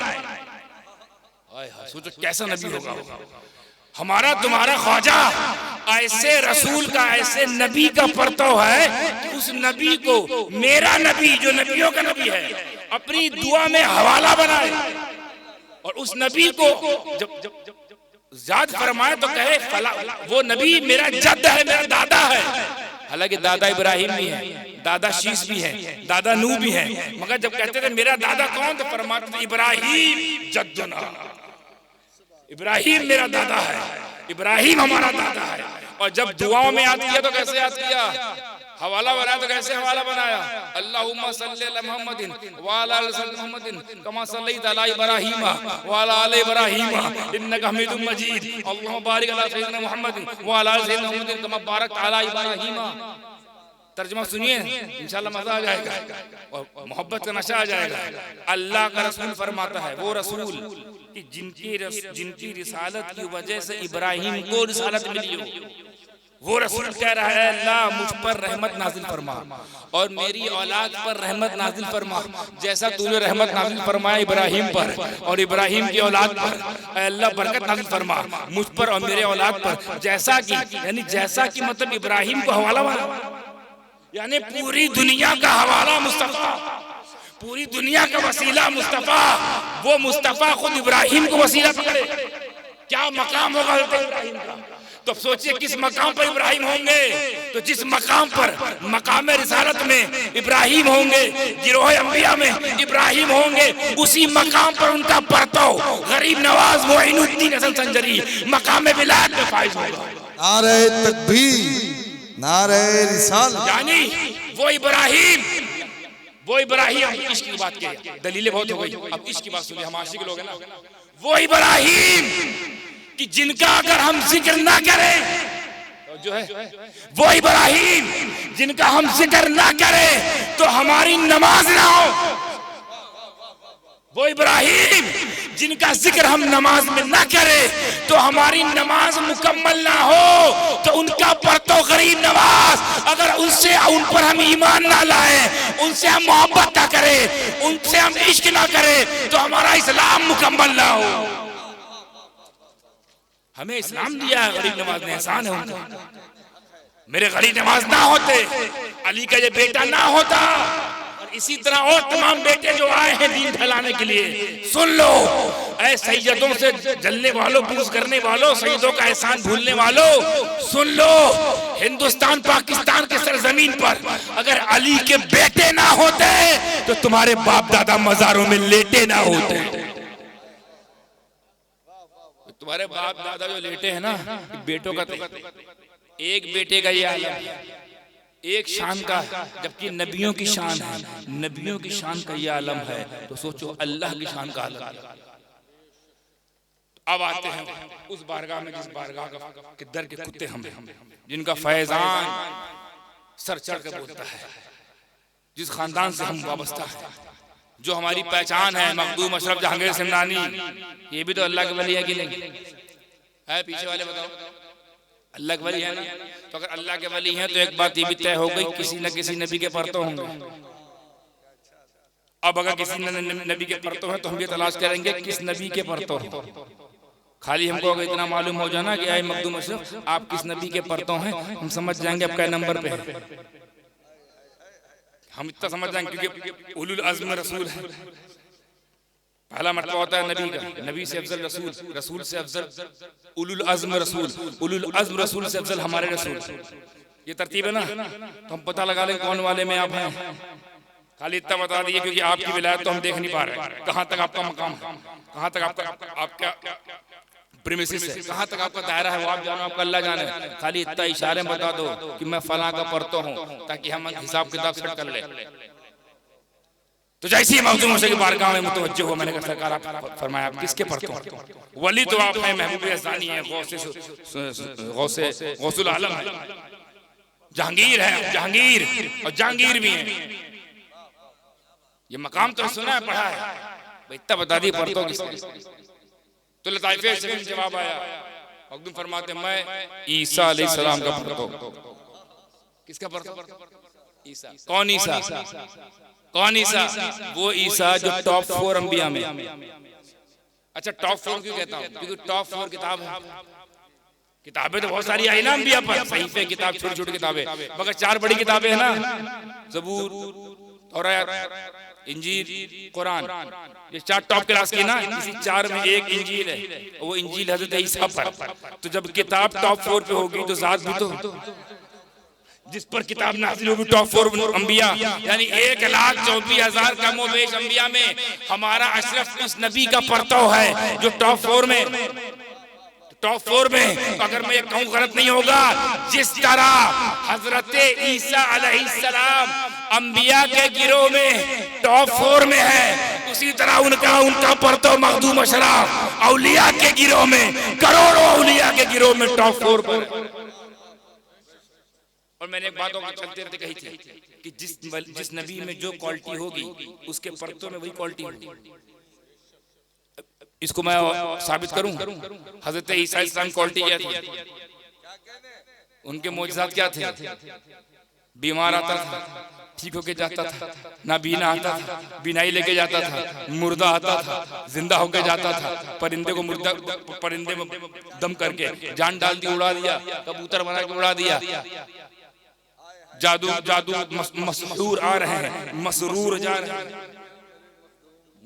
सोचो कैसा नबी होगा हमारा तुम्हारा ख्वाजा। ऐसे रसूल का, ऐसे नबी का परतो है कि उस नबी को मेरा नबी, जो नबियों का नबी है, अपनी दुआ में हवाला बनाए। और उस नबी को जब याद फरमाए तो कहे फला, वो नबी मेरा जद है, मेरा दादा है। हालांकि दादा इब्राहिम भी है, दादा शीश भी है, दादा नूह भी है, मगर जब कहते थे मेरा दादा कौन, तो फरमाते थे इब्राहिम जद्दुना, इब्राहिम मेरा दादा है, इब्राहिम हमारा दादा है। और जब दुआओं में याद किया तो कैसे याद किया? हवाला बनाया तो कैसे हवाला बनाया? अल्लाहुम्मा सल्ली अला मुहम्मदिन व अला आलि मुहम्मदिन कमा सल्लैता अला इब्राहीम व अला आलि इब्राहीम इन्नका हमीदुम मजीद। अल्लाहुम्मा बारिक अला सय्यिदना मुहम्मदिन व अला आलि सय्यिदना मुहम्मदिन कमा बारकता अला इब्राहीम। तर्जुमा सुनिए, इंशाल्लाह मजा आ जाएगा और मोहब्बत का नशा आ जाएगा। अल्लाह का रसूल फरमाता है, वो रसूल कि जिनकी रिसालत की वजह से इब्राहिम को रिसालत मिली हो, वो रसूल कह रहा है अल्लाह मुझ पर रहमत नाजिल फरमा और मेरी औलाद पर रहमत नाजिल फरमा, जैसा तूने रहमत नाजिल फरमाया इब्राहिम पर और इब्राहिम की औलाद पर, अल्लाह बरकत नाजिल फरमा मुझ पर और मेरे औलाद पर। जैसा कि यानी जैसा कि मतलब इब्राहिम को हवाला माना, यानी पूरी दुनिया का हवाला मुस्तफा, पूरी दुनिया का वसीला मुस्तफा। वो मुस्तफा खुद इब्राहिम को वसीला पकड़े, क्या मकाम होगा इब्राहिम का? तो सोचिए किस मकाम पर इब्राहिम होंगे। तो जिस मकाम पर मकाम रिसालत में इब्राहिम होंगे, गिरोह अंबिया में इब्राहिम होंगे, उसी मकाम पर उनका परतो गरीब नवाज मोइनुद्दीन हसन संजरी मकाम विलायत में फाइज होगा। नारे तकबीर, नारे रिसालत। यानी वो इब्राहिम इश्क की बात की, दलीलें बहुत हो गई, अब इश्क की बात सुनिए, हम आशिक लोग हैं ना। वो इब्राहिम कि जिनका अगर हम जिक्र ना करें, जो है वो इब्राहिम जिनका हम जिक्र ना करें तो हमारी नमाज ना हो। वो इब्राहिम जिनका जिक्र हम नमाज में ना करें तो हमारी नमाज मुकम्मल ना हो। तो उनका पढ़तो गरीब नवाज, अगर उन पर हम ईमान ना लाए, उनसे हम मोहब्बत ना करें, उनसे हम इश्क ना करें तो हमारा इस्लाम मुकम्मल ना हो। हमें इस्लाम दिया है, गरीब नवाज ने, एहसान है उनका। मेरे गरीब नवाज ना होते, अली का ये बेटा ना होता, और इसी तरह और तमाम बेटे जो आए हैं दीन फैलाने के लिए। सुन लो ऐ सैयदों से जलने वालों, बुग़्ज़ करने वालों, सैयदों का एहसान भूलने वालों, सुन लो, हिंदुस्तान पाकिस्तान के सरजमीन पर अगर अली के बेटे ना होते तो तुम्हारे बाप दादा मजारों में लेटे ना होते। तुम्हारे बाप दादा जो लेटे हैं ना, बेटों का, एक बेटे का ये आलम है, एक शान का, जबकि नबियों की शान है, नबियों की शान का ये आलम है, तो सोचो अल्लाह की शान का आलम है। अब आते हैं उस बारगाह में जिस बारगाह के दर के कुत्ते हम हैं, जिनका फैजान सर चढ़ के बोलता है, जिस खानदान से हम वाबस्ता है, जो हमारी पहचान है, मखदूम अशरफ जहांगीर सिमनानी, ये भी तो अल्लाह के वली है कि नहीं है? पीछे वाले बताओ, अल्लाह के वली है ना? तो अगर अल्लाह के वली हैं तो एक बात ये भी तय हो गई, किसी न किसी नबी के परतों होंगे। अब अगर किसी नबी के परतों हैं तो हम ये तलाश करेंगे किस नबी के परतों हैं। खाली हमको अगर इतना मालूम हो जाना कि आए मखदूम अशरफ आप किस नबी के परतों हैं, हम समझ जाएंगे अब क्या नंबर पे है। हम इतना समझ जाएंगे क्योंकि उलुल अज़्म रसूल है, पहला मर्तबा होता है नबी का, नबी से अफजल रसूल, रसूल से अफजल उलुल अज़्म रसूल, उलुल अज़्म रसूल से अफजल हमारे रसूल। ये तरतीब है ना, तो हम पता लगा लेंगे कौन वाले में आप हैं। खाली इतना बता दिए क्योंकि आपकी विलायत तो हम देख नहीं पा रहे, कहाँ तक आपका मकाम है, कहाँ तक आपका प्रीमिसेस है, कहाँ तक आपका दायरा है, वो आप जानो, आपका अल्लाह जाने। खाली इतना इशारे में बता दो कि मैं फलां का परतो हूँ, ताकि हम हिसाब किताब सेट कर ले। तो जैसे ही मखदूम अशरफ की बारगाह में मुतवज्जो हुआ, मैंने कहा सरकार आप फरमाया आप किसके परतो हैं? वली तो आप हैं, महबूब अज़ानी है, गौसुल आलम है, जहांगीर है, जहांगीर और जहांगीर भी हैं। ये मकाम तो सुना है, पढ़ा है, इतना बता दिए परतों किसके। तो लताइफे से जवाब आया, मखदूम फरमाते मैं ईसा अलैहिस्सलाम का परतो। किसका परतो? ईसा। कौन ईसा? कौन ईसा? वो ईसा जो टॉप 4 अंबिया में। अच्छा टॉप 4 क्यों कहता हूँ? क्योंकि टॉप 4 किताब है, किताबें तो बहुत सारी आई ना अंबिया पर, सहीफे किताब, छोटी छोटी किताबें, मगर 4 बड़ी किताबें है ना, ज़बूर, तौरात, इंजील, कुरान, ये 4 टॉप क्लास की ना। इसी 4 में एक इंजील है, वो इंजील हजरत ईसा पर। तो जब किताब टॉप 4 पे होगी तो ज़ात भी तो, जिस पर किताब नाज़िल होगी टॉप 4 अंबिया, यानी 1,24,000 कम व बेश अंबिया में हमारा अशरफ उस नबी का परतो है जो टॉप 4 में। टॉप 4 में अगर मैं ये कहूँ गलत नहीं होगा, जिस तरह हजरत ईसा अलैहिस्सलाम अंबिया के गिरोह में टॉप 4 में है, उसी तरह उनका परतो मखदूम अशरफ औलिया के गिरोह में, करोड़ों औलिया के गिरोह में टॉप 4 पर। और मैंने एक बात चलते रहते कही थी कि जिस नबी में जो क्वालिटी होगी उसके परतों में वही क्वालिटी होगी। इसको मैं साबित करूं, हजरत ईसा अलैहिस्सलाम क्वालिटी क्या थी, उनके मोजज़ात क्या थे? बीमार आता था ठीक होके जाता था, नाबीना आता था बीनाई लेके जाता था, मुर्दा आता था जिंदा होके जाता था, परिंदे को मुर्दा, परिंदे में दम करके जान डाल दी, उड़ा दिया, कबूतर बना के उड़ा दिया। जादू मसरूर आ रहे हैं, मसरूर जा रहे हैं,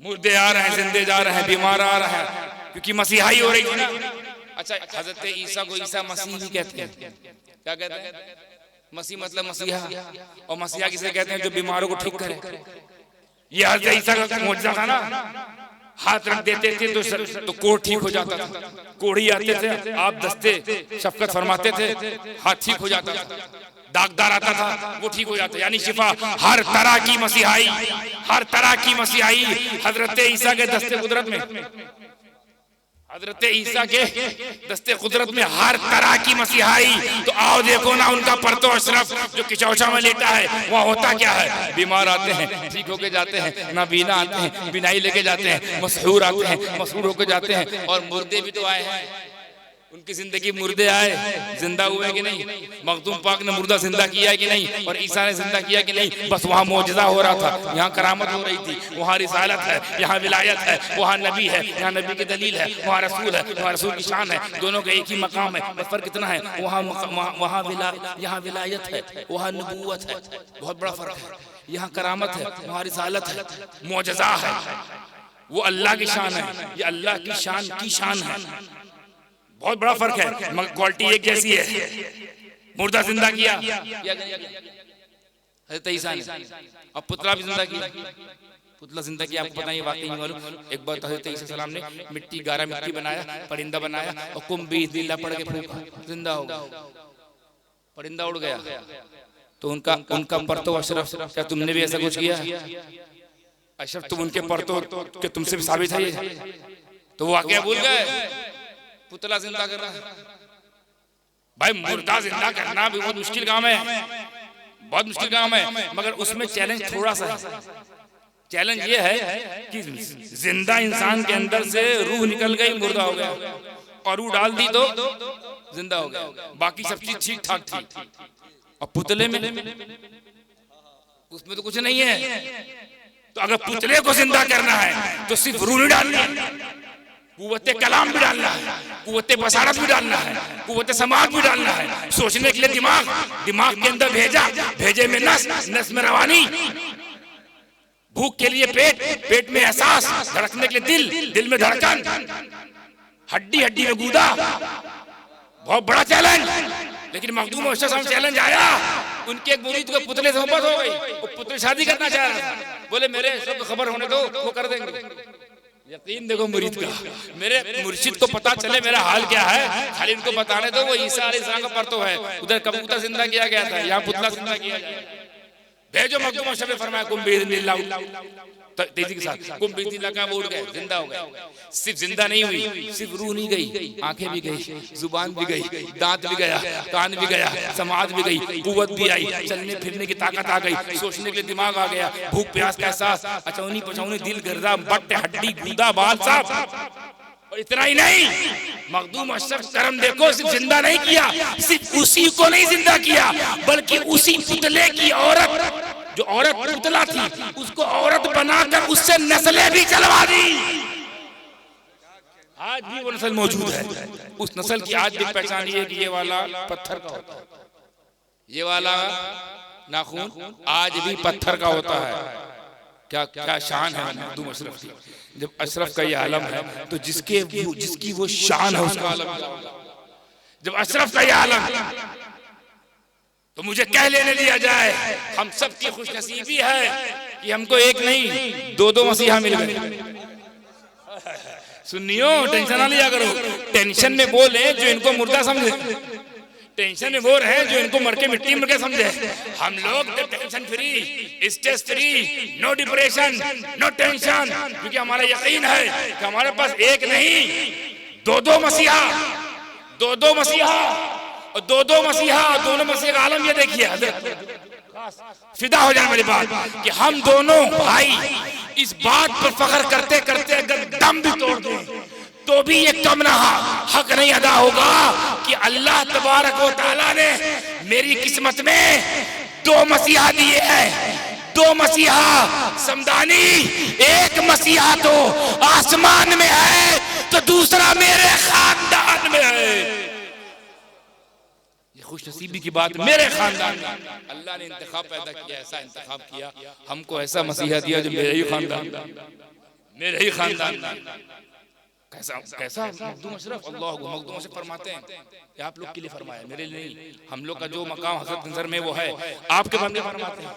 मुर्दे आ रहे हैं, जिंदे जा रहे हैं, बीमार आ रहे हैं, क्योंकि मसीहाई हो रही थी ना। अच्छा हजरत ईसा को ईसा मसीह भी कहते हैं, क्या कहते हैं? मसीह मतलब मसीहा, और मसीहा किसे कहते हैं? जो बीमारों को ठीक करे। ये हजरत ईसा का मुअज्जिज़ा था ना, हाथ रख देते थे तो कोढ़ ठीक हो जाता था, कोढ़ी आते थे, आप दस्ते शफकत फरमाते थे, हाथ ठीक हो जाता था। दागदार आता था वो ठीक हो जाता, यानी शिफा हर तरह की मसीहाई, हर तरह की मसीहाई हजरत ईसा के दस्ते कुदरत में, हजरत ईसा के दस्ते कुदरत में हर तरह की मसीहाई। तो आओ देखो ना उनका परतो अशरफ जो किचौचा में लेटा है, वहाँ होता क्या है, बीमार आते हैं ठीक होके जाते हैं, नाबीना आते हैं बिनाई लेके जाते हैं, मशहूर आते हैं मशहूर होके जाते हैं, और मुर्दे भी तो आए हैं, उनकी जिंदगी मुर्दे आए जिंदा हुए कि नहीं, मखदूम पाक ने मुर्दा जिंदा किया है कि नहीं, और ईसा ने जिंदा किया कि नहीं। बस वहाँ मौजज़ा हो रहा था, यहाँ करामत हो रही थी, वहाँ रिसालत है, यहाँ विलायत है, वहाँ नबी है, यहाँ नबी की दलील है, वहाँ रसूल है, वहाँ रसूल की शान है, दोनों का एक ही मकाम है, बस फर्क कितना है, यहाँ विलायत है, वहाँ नबूवत है, बहुत बड़ा फर्क है। यहाँ करामत है, वहाँ रिसालत है, मौजज़ा है, वो अल्लाह की शान है, ये अल्लाह की शान है, बहुत बड़ा फर्क है, मगर क्वालिटी एक जैसी है। मुर्दा जिंदा किया हज़रत ईसा ने, अब पुतला भी जिंदा किया, पुतला जिंदा किया, आपको पता है वाकई नहीं मालूम। एक बार हज़रत ईसा सलाम ने मिट्टी गारा मिट्टी बनाया, परिंदा बनाया और कुम भी दिल्ला पड़ के फूंका, जिंदा हो गया, परिंदा उड़ गया। तो उनका परतो अशरफ, क्या तुमने भी ऐसा कुछ किया? अशरफ तुम उनके परतो के तुमसे भी साबित है ये? तो वो वाकया भूल गए, पुतला जिंदा कर रहा है। भाई मुर्दा जिंदा करना भी बहुत मुश्किल काम है, बहुत मुश्किल काम है, मगर उसमें चैलेंज थोड़ा सा है। चैलेंज ये है कि जिंदा इंसान के अंदर से रूह निकल गई, मुर्दा हो गया, और रूह डाल दी तो जिंदा हो गया, बाकी सब चीज ठीक ठाक थी। और पुतले में उसमें तो कुछ नहीं है। तो अगर पुतले को जिंदा करना है तो सिर्फ रूह नहीं डालनी है, कुव्वते कलाम भी डालना है, कुव्वते बसारत भी डालना है, कुव्वते समाज भी डालना है, सोचने के लिए दिमाग, दिमाग के अंदर भेजे में नस में रवानी, भूख के लिए पेट, पेट में एहसास, धड़कने के लिए दिल में धड़कन, हड्डी में गूदा, बहुत बड़ा चैलेंज। लेकिन मखदूम अशरफ साहब चैलेंज आया, उनके एक मुरीद को पुतले से मोहब्बत हो गई, वो पुतले शादी करना चाह रहा था, बोले मेरे सबको खबर होने दो, वो कर देंगे। यकीन देखो मुरीद का, मेरे मुर्शिद को पता चले मेरा हाल क्या है, खाली उनको बताने दो वो ईसा अलैहिस्सलाम का परतो है। उधर कबूतर जिंदा किया गया था, यहाँ पुतला जिंदा किया गया, भेजो। मखदूम अशरफ ने फरमाया कुम बिइज़्निल्लाह, तेजी के साथ कुम बिइज़्निल्लाह का वो उड़ गए, जिंदा हो गए। सिर्फ जिंदा नहीं हुई, सिर्फ रूह नहीं गई, आंखें भी गई, जुबान भी गई, दांत भी गया, कान भी गया, समाज भी गई, कुव्वत भी आई, चलने फिरने की ताकत आ गई, सोचने के लिए दिमाग आ गया, भूख प्यास का एहसास, अचौनी पचौनी, दिल गर्दा, बट हड्डी गूदा बाल साफ। और इतना ही नहीं, मखदूम अशरफ करम देखो, सिर्फ जिंदा नहीं किया, सिर्फ उसी को नहीं जिंदा किया, बल्कि उसी पुतले की औरत, जो औरत पुतला थी, उसको औरत बनाकर उससे नस्लें भी चलवा दी। आज भी वो नस्ल मौजूद है, उस नस्ल की आज भी पहचान ये कि ये वाला पत्थर का होता है, ये वाला नाखून आज भी पत्थर का होता है। क्या शान है मखदूम अशरफ की। जब अशरफ का ये आलम है तो जिसकी वो शान है उसका आलम। जब अशरफ का ये आलम तो मुझे कह लेने दिया जाए, हम सब की खुशनसीबी है कि हमको एक नहीं दो मसीहा मिल गए। सुनियो, टेंशन ना लिया करो, टेंशन में वो ले जो इनको मुर्दा समझे, टेंशन में वो रहे जो इनको मर के मिट्टी में समझे। हम लोग तो tension free, stress free, no depression, no tension, क्योंकि हमारा यकीन है कि हमारे पास एक नहीं दो मसीहा, दो मसीहा और दो मसीहा, दोनों मसीहा का आलम ये देखिए। फिदा हो जाने वाली बात कि हम दोनों भाई इस बात पर फख्र करते करते अगर दम भी तोड़ दें तो भी ये कम रहा हक नहीं अदा होगा कि अल्लाह तबारक व तआला ने मेरी किस्मत में दो मसीहा दिए हैं, दो मसीहा समदानी। एक मसीहा तो आसमान में है तो दूसरा मेरे खानदान में है। खुशनसीबी की बात, मेरे खानदान में अल्लाह ने इंतखाब पैदा किया, ऐसा इंतखाब किया, हमको ऐसा मसीहा दिया जो मेरे ही खानदान, मेरे ही खानदान। कैसा मखदूम अशरफ, अल्लाह मखदूम अशरफ फरमाते हैं कि आप लोग के लिए फरमाया, मेरे लिए नहीं। हम लोग का जो मकाम हज़रत नज़र में वो है, आपके बंदे फरमाते हैं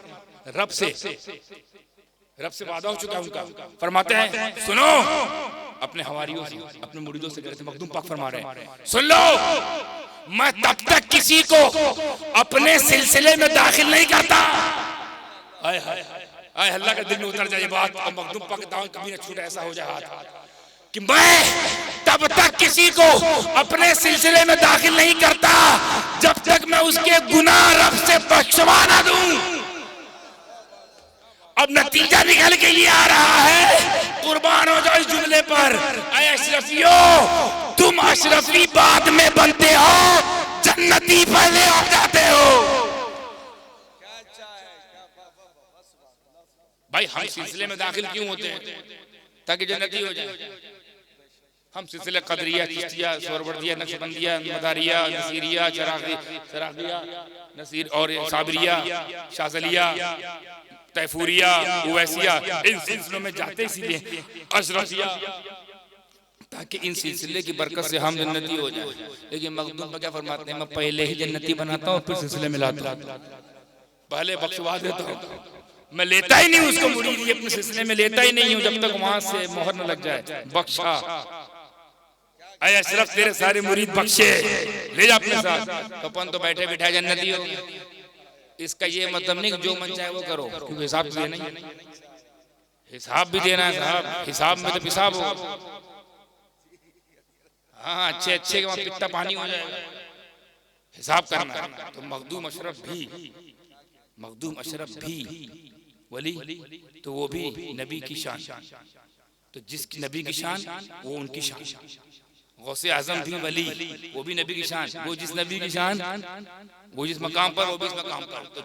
रब से वादा हो चुका है उनका। फरमाते हैं सुनो, अपने हवारियों से, अपने मुरीदों से कह रहे थे, मखदूम पाक फरमा रहे हैं, सुन लो, मैं तब तक किसी को अपने सिलसिले में दाखिल नहीं करता। आए हाय आए, अल्लाह के दिल में उतर जाए बात, और मखदूम पाक दांव कभी न छूटे, ऐसा हो जाए हाथ कि मैं तब तक किसी को अपने सिलसिले में दाखिल नहीं करता जब तक मैं उसके गुनाह रब से बख्शवा ना दूं। अब नतीजा निकल के ये आ रहा है, कुर्बान हो जाओ इस जुमले पर। ऐ अशरफियों, तुम अशरफी बाद में बनते हो, जन्नती पहले हो जाते हो। भाई हम सिलसिले में दाखिल क्यों होते हैं? ताकि जन्नती हो जाए। हम सिलसिले कदरिया, चिश्तिया, सोहरवर्दिया, नक्शबंदिया, मदारिया, नसीरिया, चरागिया, नसीर और साबरिया, शाज़लिया, तैफूरिया, उवैसिया, इन सिलसिलों में जाते इसीलिए अशरफिया, ताकि इन सिलसिले की बरकत से हम जन्नती हो जाए। लेकिन मखदूम पर क्या फरमाते हैं, मैं पहले ही जन्नती बनाता हूँ, फिर सिलसिले में लाता हूँ, पहले बख्शवा देता हूँ। मैं लेता ही नहीं उसको मुरीद, ये अपने सिलसिले में लेता ही नहीं हूँ जब तक वहां से मोहर न लग जाए। बख्शा, ऐ अशरफ तेरे सारे मुरीद बख्शे, ले जा अपने साथ। तो अपन तो बैठे बैठे जन्नती हो। इसका ये मतलब नहीं कि जो मन चाहे वो करो, क्योंकि हिसाब देना ही, हिसाब भी देना है साहब, हिसाब में तो पिसाब हो। हाँ, अच्छे अच्छे के वहां पित्ता पानी हो जाएगा, हिसाब करना है। तो मखदूम अशरफ भी वली, तो वो भी नबी की शान, तो जिस नबी की शान वो उनकी शान। गौसे आजम भी वली, वो भी नबी की शान, वो जिस नबी की शान, वो जिस मकाम पर, वो भी इस मकाम पर। तो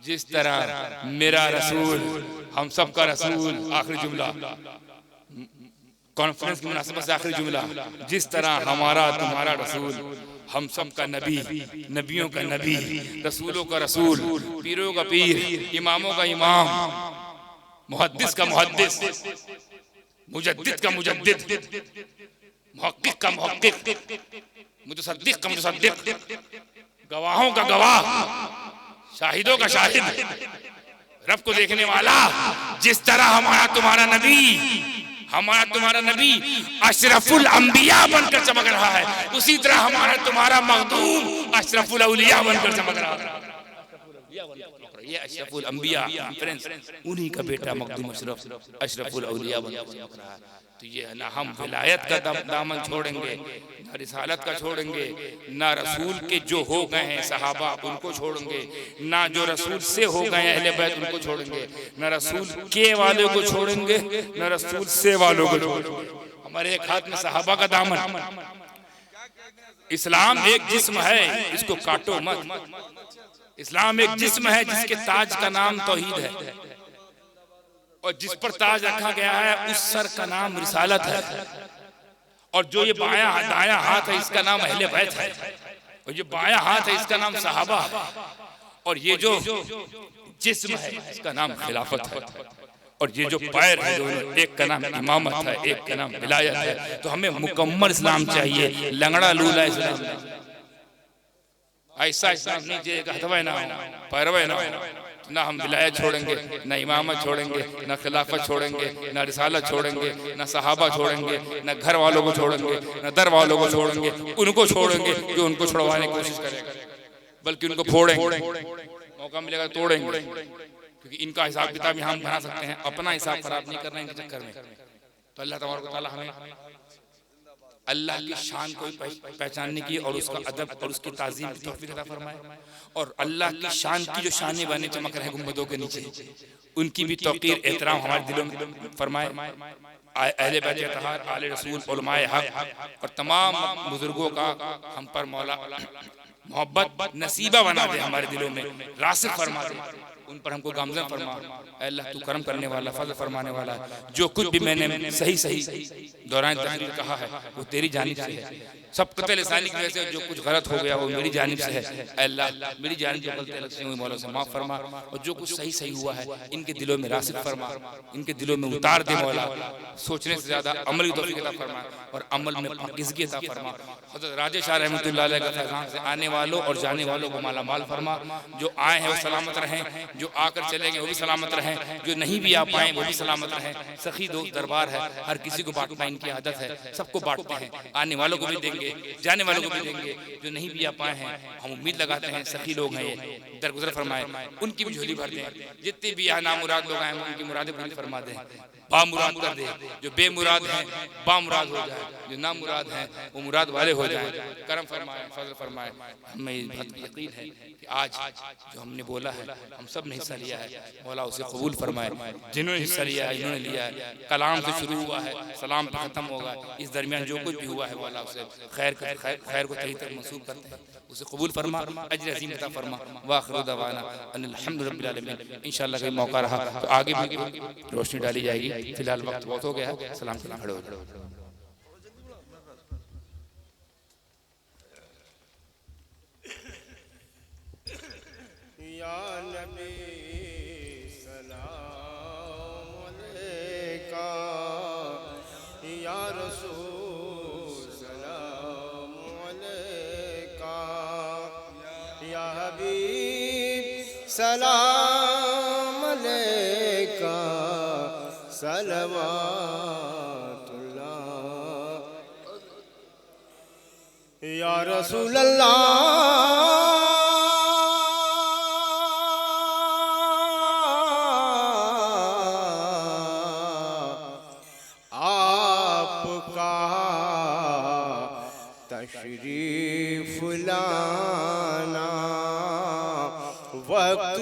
जिस तरह मेरा रसूल, हम सब का रसूल, आखिरी जुमला कॉन्फ्रेंस की मुनासिबत से आखिरी जुमला, जिस तरह हमारा तुम्हारा रसूल, हम सब का नबी, नबियों का नबी, रसूलों का रसूल, पीरों का पीर, इमामों का इमाम, मुहद्दिस का मुहद्दिस, मुजद्दिद का मुजद्दिद, मुहक्किक का मुहक्किक, मुतसद्दिक का मुतसद्दिक, गवाहों का गवाह, शाहिदों का शाहिद, रब को देखने वाला। जिस तरह हमारा तुम्हारा नबी अशरफुल अंबिया बनकर चमक रहा है, उसी तरह हमारा तुम्हारा मखदूम अशरफुल औलिया बनकर चमक रहा है। ये अशरफुल अंबिया फ्रेंड्स, उन्हीं का बेटा मखदूम अशरफुल औलिया बनकर चमक रहा है। तो ये है ना, हम विलायत का दामन छोड़ेंगे, ना रिसालत का छोड़ेंगे, ना रसूल के जो हो गए हैं सहाबा उनको छोड़ेंगे, ना जो रसूल से हो गए हैं अहले बैत उनको छोड़ेंगे, ना रसूल के वालों को छोड़ेंगे, ना रसूल से वालों को छोड़ेंगे। हमारे एक हाथ में सहाबा का दामन। इस्लाम एक जिस्म है, इसको काटो मत। इस्लाम एक जिस्म है जिसके ताज का नाम तौहीद है, और जिस पर ताज रखा गया है उस सर का नाम रिसालत है, और जो ये दायां हाथ है इसका नाम अहले बैत है, और ये बायां हाथ है इसका नाम सहाबा है, और ये जो जिस्म है इसका नाम खिलाफत है, और ये जो पैर है दोनों, एक का नाम इमामत है, एक का नाम विलायत है। तो हमें मुकम्मल इस्लाम चाहिए, लंगड़ा लूला इस्लाम, ऐसा इस्लाम नहीं चाहिए हथवा ना हो, पैरवा ना हो। ना हम विलायत छोड़ेंगे, ना इमामत छोड़ेंगे, ना खिलाफत छोड़ेंगे, ना रिसालत छोड़ेंगे, ना सहाबा छोड़ेंगे, ना घर वालों को छोड़ेंगे, ना दर वालों को छोड़ेंगे। उनको छोड़ेंगे जो उनको छुड़वाने की कोशिश करेंगे, बल्कि उनको फोड़ेंगे, मौका मिलेगा तोड़ेंगे, क्योंकि इनका हिसाब किताब हम बना सकते हैं, अपना हिसाब खराब नहीं करना इनके चक्कर में। तो अल्लाह तबारक व तआला हमें अल्लाह की शान को पहचानने की और उसका अदब और उसकी ताज़ीम की तौफीक अता फरमाए, और अल्लाह की शान की जो शान बने चमक रहे गुंबदों के नीचे, उनकी भी तौकीर एहतराम हमारे दिलों में फरमाए। अहले बैत अतहार, आले रसूल, उलमाए हक और तमाम बुजुर्गों का हम पर मौला मोहब्बत नसीबा बना दे, हमारे दिलों में रासिख फरमा दे, उन पर हमको गामज़न फरमा। अल्लाह तू करम करने वाला, फज़ल फरमाने वाला। जो कुछ भी मैंने सही दौरान तकरीर कहा है वो तेरी जानिब से है, सब कतल लिसानी की वजह से जो कुछ गलत हो गया वो मेरी जानिब से है। अल्लाह मेरी जानिब जो गलती लगती हुई मौला से माफ़ फरमा, और जो कुछ सही हुआ है इनके दिलों में रासिख फरमा, इनके दिलों में उतार दे मौला। सोचने से ज़्यादा अमल की तौफीक अता फरमा, और अमल में पाकीज़गी अता फरमा। हज़रत राजे शाह रहमतुल्लाह अलैह के फैज़ान से आने वालों और जाने वालों को माला माल फरमा। जो आए हैं वो सलामत रहें, जो आकर चले गए वो भी सलामत रहें, जो नहीं भी आ पाए वो भी सलामत रहें। सखी दोस्त दरबार है, हर किसी को बांटना इनकी आदत है, सबको बांटते हैं, आने वालों को भी देंगे, जाने वालों को भी देंगे। जो नहीं भी आ पाए हैं हम उम्मीद लगाते हैं सखी लोग हैं ये, दरगुजर फरमाए, उनकी भी झोली भर दें। जितने भी यहाँ नामुराद लोग आए उनकी मुरादें पूरी फरमा दें, बामुराद कर दे। जो बेमुराद हैं बामुराद हो जाए, जो नामुराद हैं वो मुराद वाले हो जाए। करम फरमाए, फजल फरमाए। हमें इस बात की यकीन है कि आज जो हमने बोला है हम सब ने हिस्सा लिया है, मौला उसे कबूल फरमाए। जिन्होंने हिस्सा लिया है इन्होंने लिया है, कलाम से शुरू हुआ है सलाम पे ख़त्म होगा, इस दरमियान जो कुछ भी हुआ है मौला उसे खैर को सही तक मंसूब करते हैं, उसे कबूल फरमा, अजर अज़ीम अता फरमा। वाखिर दवाना अनिल हम्दुलिल्लाहि रब्बिल आलमीन। इंशाअल्लाह कहीं मौका रहा तो आगे भी रोशनी डाली जाएगी। फिलहाल वक्त बहुत हो गया है, सलाम सलाम खड़े हो जाओ। या नबी सलाम अलैका, या रसूल सलाम अलैका, या हबीब सलाम अलैका, सलवातुल्लाह या रसूल अल्लाह। आपका तशरीफ लाना वक्त